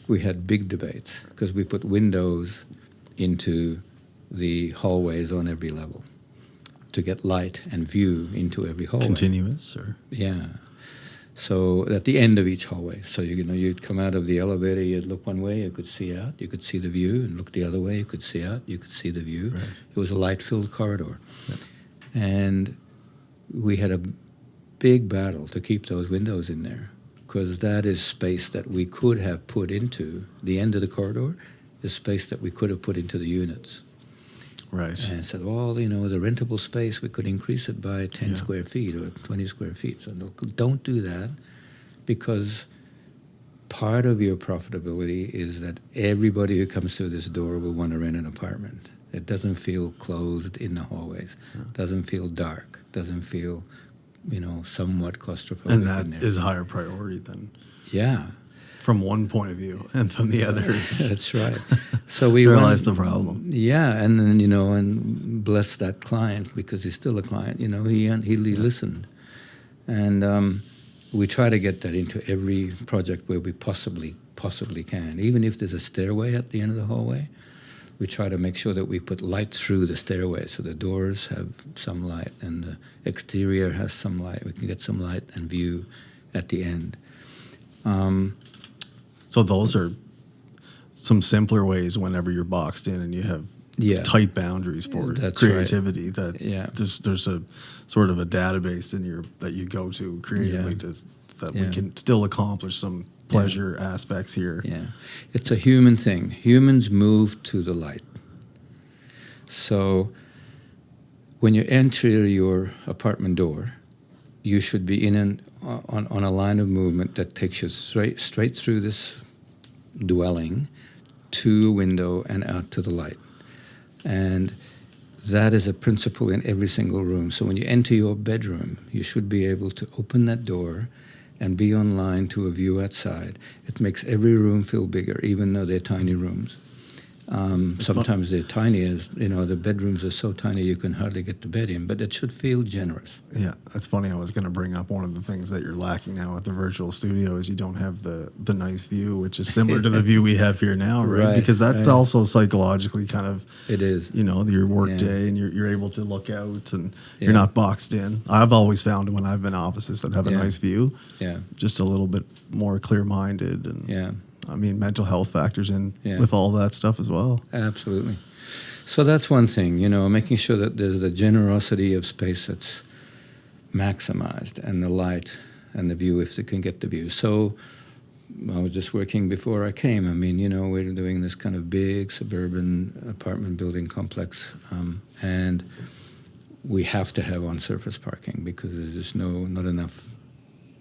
we had big debates because we put windows into the hallways on every level to get light and view into every hallway. Continuous, or? Yeah. So at the end of each hallway, so you'd come out of the elevator, you'd look one way, you could see out, you could see the view, and look the other way, you could see out, you could see the view. Right. It was a light-filled corridor. Yep. And we had a big battle to keep those windows in there, because that is space that we could have put into the end of the corridor, is space that we could have put into the units. Right. And said, well, the rentable space, we could increase it by 10 square feet or 20 square feet. So don't do that, because part of your profitability is that everybody who comes through this door will want to rent an apartment. It doesn't feel closed in the hallways, doesn't feel dark, doesn't feel, somewhat claustrophobic. And that in there. is a higher priority than... Yeah. From one point of view, and from the other, that's right. So we realized the problem. Yeah, and then and bless that client, because he's still a client. He listened, and we try to get that into every project where we possibly can. Even if there's a stairway at the end of the hallway, we try to make sure that we put light through the stairway, so the doors have some light and the exterior has some light. We can get some light and view at the end. So those are some simpler ways whenever you're boxed in and you have tight boundaries for That's creativity. right. That there's a sort of a database that you go to creatively we can still accomplish some pleasure aspects here. Yeah, it's a human thing. Humans move to the light. So when you enter your apartment door, you should be on a line of movement that takes you straight through this dwelling to a window and out to the light. And that is a principle in every single room. So when you enter your bedroom, you should be able to open that door and be on line to a view outside. It makes every room feel bigger, even though they're tiny rooms. Sometimes they're tiny, as the bedrooms are so tiny you can hardly get to bed in, but it should feel generous. Yeah, that's funny. I was going to bring up one of the things that you're lacking now with the virtual studio is you don't have the nice view, which is similar to the view we have here now, right? Because that's also psychologically kind of, it is, your work day, and you're able to look out and you're not boxed in. I've always found when I've been offices that have a nice view, just a little bit more clear-minded and I mean, mental health factors in with all that stuff as well. Absolutely. So that's one thing, making sure that there's the generosity of space that's maximized, and the light and the view, if they can get the view. So I was just working before I came. I mean, we're doing this kind of big suburban apartment building complex, and we have to have on-surface parking because there's just not enough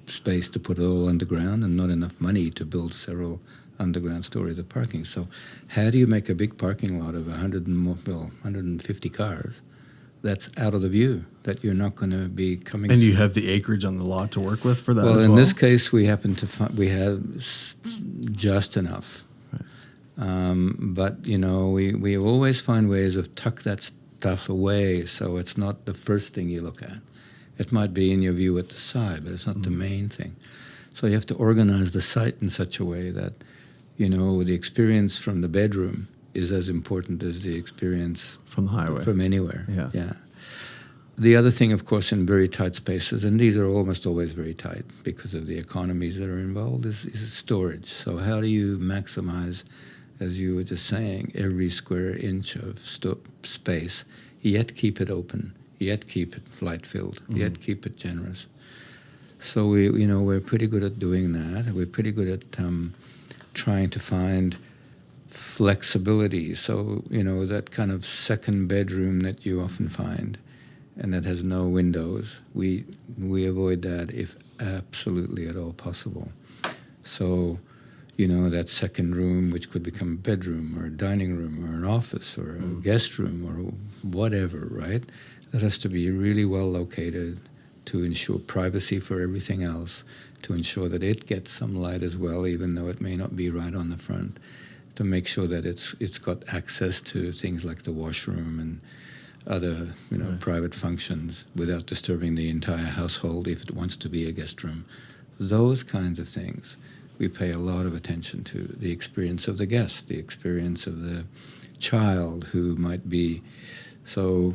space to put it all underground and not enough money to build several underground stories of parking. So how do you make a big parking lot of 150 cars that's out of the view, that you're not going to be coming... And you have the acreage on the lot to work with for that well, as well? Well, in this case, we happen to we have just enough. Right. But, we always find ways of tuck that stuff away so it's not the first thing you look at. It might be in your view at the side, but it's not the main thing. So you have to organize the site in such a way that, the experience from the bedroom is as important as the experience from the highway, from anywhere. Yeah. The other thing, of course, in very tight spaces, and these are almost always very tight because of the economies that are involved, is storage. So how do you maximize, as you were just saying, every square inch of space, yet keep it open, yet keep it light-filled, yet keep it generous. So we're pretty good at doing that. We're pretty good at trying to find flexibility. So, that kind of second bedroom that you often find and that has no windows, we avoid that if absolutely at all possible. So, that second room, which could become a bedroom or a dining room or an office or a guest room or whatever, right? That has to be really well located to ensure privacy for everything else, to ensure that it gets some light as well, even though it may not be right on the front, to make sure that it's got access to things like the washroom and other private functions without disturbing the entire household if it wants to be a guest room. Those kinds of things we pay a lot of attention to. The experience of the guest, the experience of the child who might be so.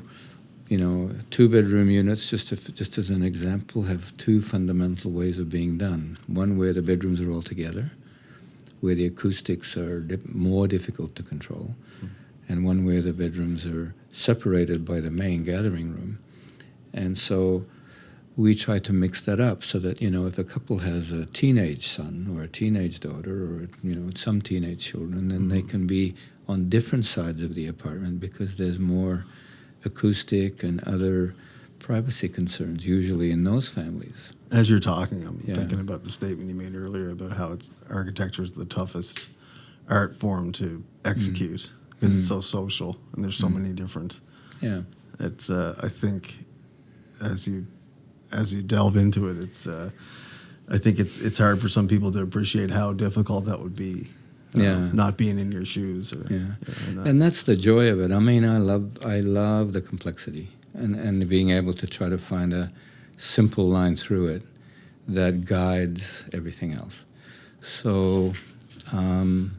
2-bedroom units, just as an example, have two fundamental ways of being done. One where the bedrooms are all together, where the acoustics are more difficult to control, and one where the bedrooms are separated by the main gathering room. And so we try to mix that up so that, if a couple has a teenage son or a teenage daughter or, some teenage children, then they can be on different sides of the apartment because there's more acoustic and other privacy concerns usually in those families. As you're talking, I'm thinking about the statement you made earlier about how architecture is the toughest art form to execute because it's so social and there's so many different. Yeah, it's I think as you delve into it, it's I think it's hard for some people to appreciate how difficult that would be. Not being in your shoes. And that's the joy of it. I mean, I love the complexity and being able to try to find a simple line through it that guides everything else. So, And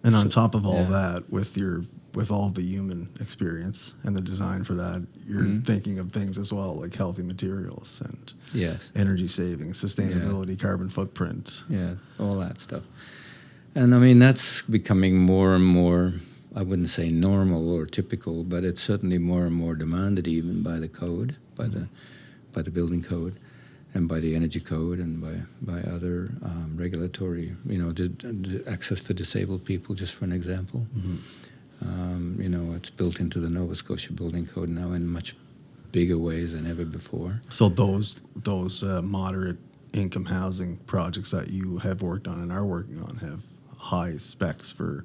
on top of all that, with your with all the human experience and the design for that, you're thinking of things as well, like healthy materials and energy savings, sustainability, carbon footprint. Yeah, all that stuff. And I mean, that's becoming more and more, I wouldn't say normal or typical, but it's certainly more and more demanded even by the code, by the building code, and by the energy code, and by other regulatory, access for disabled people, just for an example. It's built into the Nova Scotia Building Code now in much bigger ways than ever before. So those moderate income housing projects that you have worked on and are working on have high specs for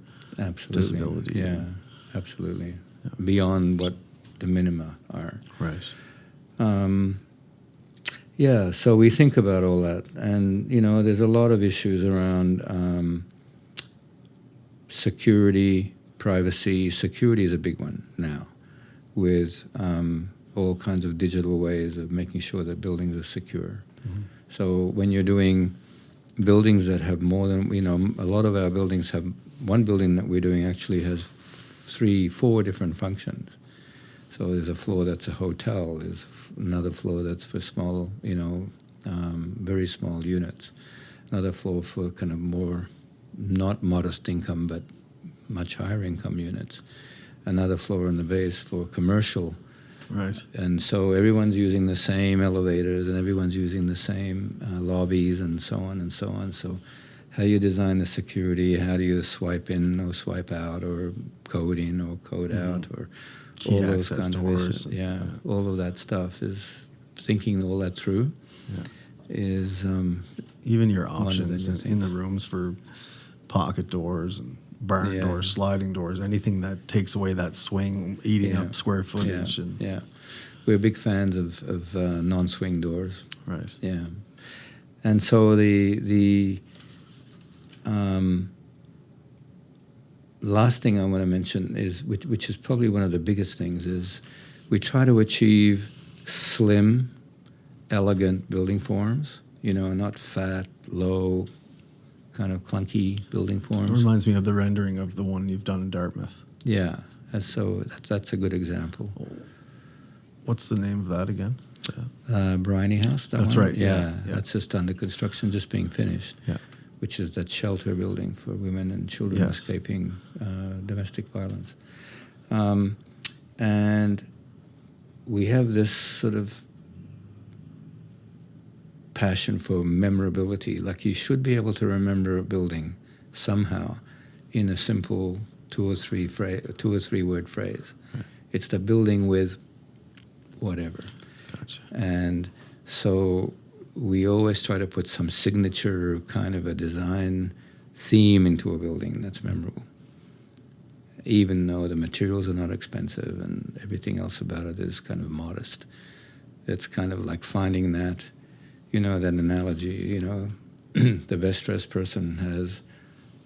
disability. Yeah, absolutely. Yeah. Beyond what the minima are. Right. So we think about all that. And, there's a lot of issues around security, privacy. Security is a big one now, with all kinds of digital ways of making sure that buildings are secure. So when you're doing buildings that have more than, a lot of our buildings have, one building that we're doing actually has 4 different functions. So there's a floor that's a hotel, there's another floor that's for small, very small units, another floor for kind of more, not modest income, but much higher income units, another floor in the base for commercial. Right. And so everyone's using the same elevators and everyone's using the same lobbies and so on and so on. So how you design the security, how do you swipe in or swipe out or code in or code out or all those kind of issues. All of that stuff is thinking all that through is even your options in the rooms for pocket doors and barn doors, sliding doors, anything that takes away that swing, eating up square footage. We're big fans of non-swing doors. Right. Yeah. And so the last thing I want to mention is, which is probably one of the biggest things, is we try to achieve slim, elegant building forms, not fat, low, kind of clunky building forms. It reminds me of the rendering of the one you've done in Dartmouth. Yeah, and so that's a good example. What's the name of that again? Bryony House. That's right. Yeah, that's just under construction, just being finished. Yeah. Which is that shelter building for women and children escaping domestic violence. And we have this sort of passion for memorability. Like, you should be able to remember a building somehow in a simple 2 or 3 word phrase. Right. It's the building with whatever. Gotcha. And so we always try to put some signature kind of a design theme into a building that's memorable, even though the materials are not expensive and everything else about it is kind of modest. It's kind of like finding that, that analogy, the best dressed person has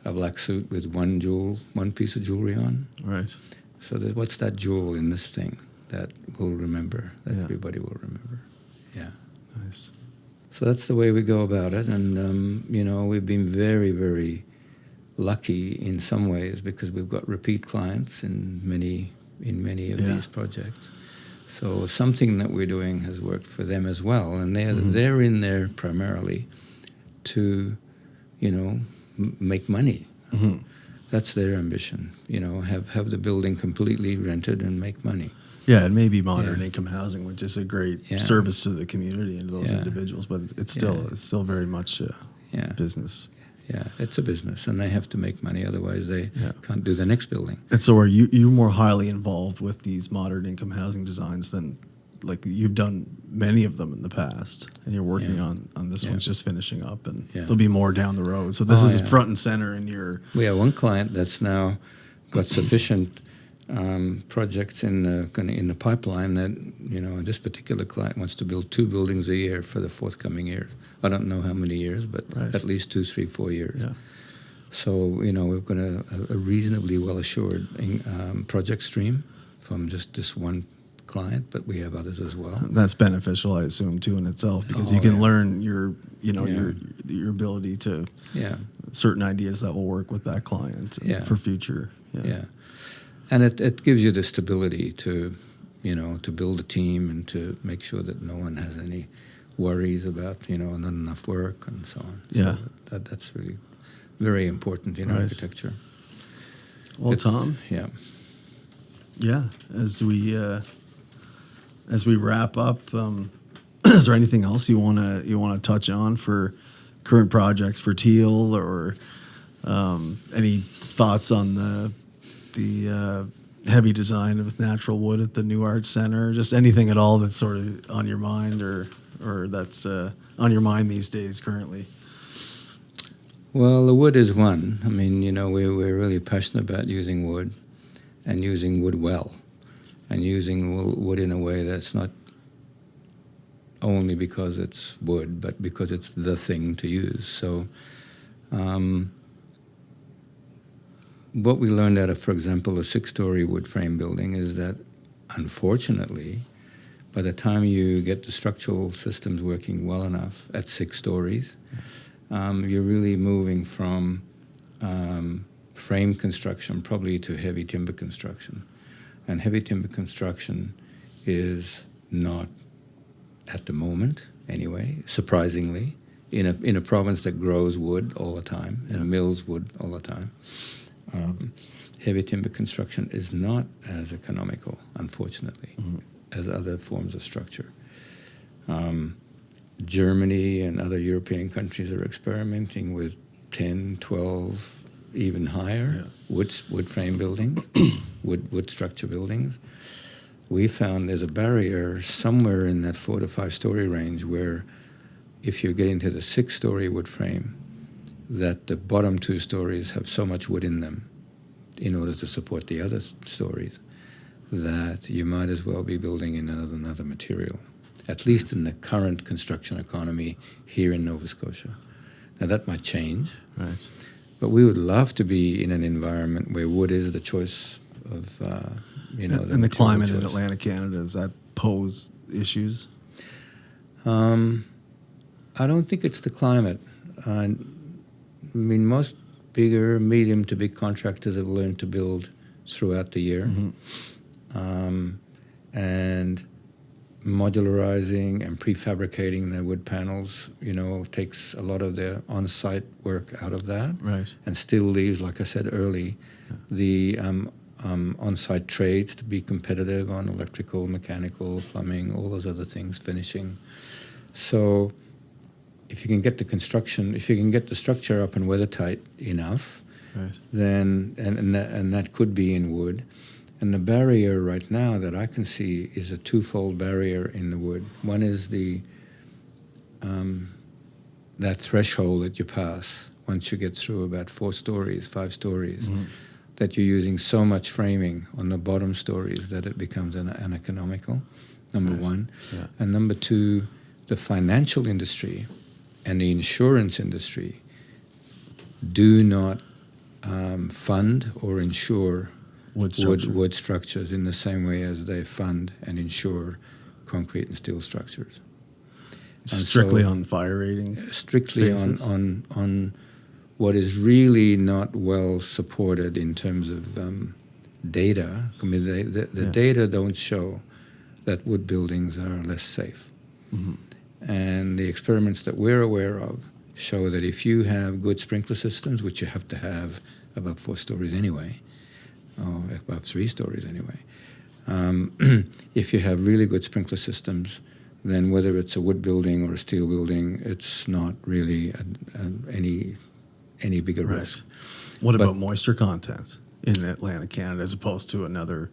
a black suit with one piece of jewelry on. Right. So what's that jewel in this thing that we'll remember, that everybody will remember? Yeah. Nice. So that's the way we go about it, and we've been very, very lucky in some ways because we've got repeat clients in many of these projects. So something that we're doing has worked for them as well, and they're in there primarily to, make money. Mm-hmm. That's their ambition. Have the building completely rented and make money. Yeah, it may be modern income housing, which is a great service to the community and to those individuals, but it's still very much business. Yeah, it's a business, and they have to make money, otherwise they can't do the next building. And so are you more highly involved with these modern income housing designs than, like, you've done many of them in the past, and you're working on this one's just finishing up, and there'll be more down the road. So this is front and center in your... We have one client that's now got sufficient projects in the pipeline that, this particular client wants to build 2 buildings a year for the forthcoming years. I don't know how many years, but at least 2, 3, 4 years. Yeah. So, we've got a reasonably well-assured project stream from just this one client, but we have others as well. That's beneficial, I assume, too, in itself, because you can learn your ability to certain ideas that will work with that client for future. Yeah. And it gives you the stability to, to build a team and to make sure that no one has any worries about, not enough work and so on. Yeah. So that's really very important in Right. architecture. Well, Tom, Yeah. yeah, as we wrap up, is there anything else you wanna touch on for current projects for TEAL, or any thoughts on the heavy design of natural wood at the New Arts Center? Just anything at all that's sort of on your mind, or that's on your mind these days currently? Well, the wood is one. I mean, we're really passionate about using wood and using wood well, and using wood in a way that's not only because it's wood, but because it's the thing to use. So what we learned out of, for example, a 6-story wood frame building is that, unfortunately, by the time you get the structural systems working well enough at 6 stories, you're really moving from frame construction probably to heavy timber construction. And heavy timber construction is not, at the moment anyway, surprisingly, in a province that grows wood all the time and mills wood all the time, heavy timber construction is not as economical, unfortunately, as other forms of structure. Germany and other European countries are experimenting with 10, 12, even higher wood frame buildings, wood structure buildings. We found there's a barrier somewhere in that 4 to 5 story range where if you get into the 6-story wood frame, that the bottom 2 stories have so much wood in them in order to support the other stories that you might as well be building in another material, at least in the current construction economy here in Nova Scotia. Now that might change, Right. but we would love to be in an environment where wood is the choice of, And the climate in choice. Atlantic Canada, does that pose issues? I don't think it's the climate. I mean, most bigger, medium to big contractors have learned to build throughout the year. And modularizing and prefabricating the wood panels, takes a lot of the on-site work out of that. Right. And still leaves, like I said early, the on-site trades to be competitive on electrical, mechanical, plumbing, all those other things, finishing. So if you can get the structure up and weather tight enough, Right. then and that could be in wood. And the barrier right now that I can see is a twofold barrier in the wood. One is that threshold that you pass once you get through about 4 stories, 5 stories, that you're using so much framing on the bottom stories that it becomes uneconomical, number one. Yeah. And number two, the financial industry and the insurance industry do not fund or insure wood structures in the same way as they fund and insure concrete and steel structures. Strictly on fire rating? Strictly basis. on what is really not well supported in terms of data. I mean, the data don't show that wood buildings are less safe. And the experiments that we're aware of show that if you have good sprinkler systems, which you have to have above 4 stories anyway, or above 3 stories anyway, if you have really good sprinkler systems, then whether it's a wood building or a steel building, it's not really any bigger risk. What about moisture content in Atlantic Canada as opposed to another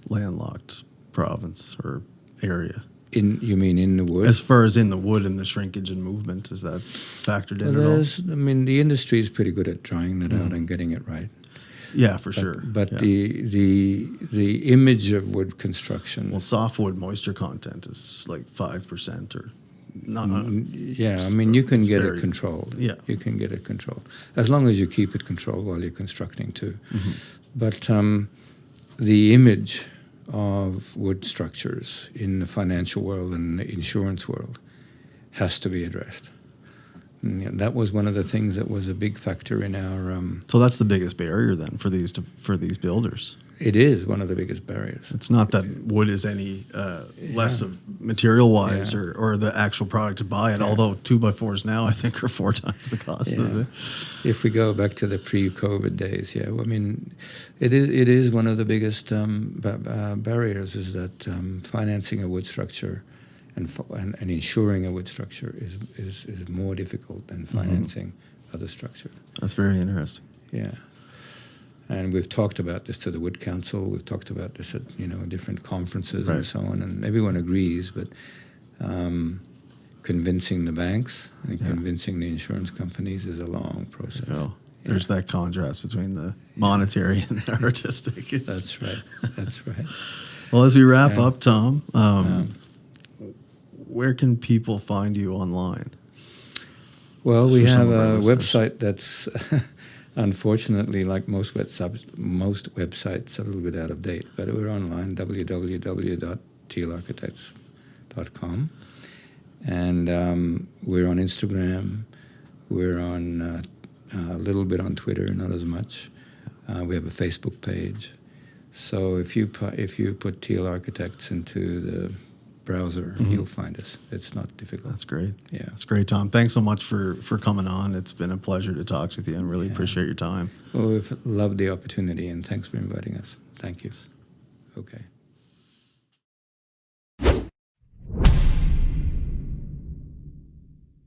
landlocked province or area? You mean in the wood? As far as in the wood and the shrinkage and movement, is that factored in at all? I mean, the industry is pretty good at drawing that out and getting it right. Yeah, for sure. But the image of wood construction. Well, softwood moisture content is like 5% or not. Yeah, I mean, you can get it controlled. Yeah. You can get it controlled. As long as you keep it controlled while you're constructing too. But the image of wood structures in the financial world and the insurance world has to be addressed. And that was one of the things that was a big factor in our. So that's the biggest barrier then for these builders. It is one of the biggest barriers. It's not that wood is any less of material-wise or the actual product to buy it, although 2x4s now I think are 4 times the cost of it. If we go back to the pre-COVID days, I mean, it is one of the biggest barriers is that financing a wood structure and insuring a wood structure is more difficult than financing other structures. That's very interesting. Yeah. And we've talked about this to the Wood Council. We've talked about this at different conferences and so on, and everyone agrees. But convincing the banks and convincing the insurance companies is a long process. There's that contrast between the monetary and the artistic. That's right. That's right. Well, as we wrap up, Tom, where can people find you online? Well, we have a website that's unfortunately, like most websites, a little bit out of date, but we're online, www.tealarchitects.com. And we're on Instagram. We're on a little bit on Twitter, not as much. We have a Facebook page. So if you put TEAL Architects into the browser, you'll find us. It's not difficult. That's great. Yeah. That's great, Tom. Thanks so much for coming on. It's been a pleasure to talk with you and really appreciate your time. Well, we've loved the opportunity, and thanks for inviting us. Thank you. Okay.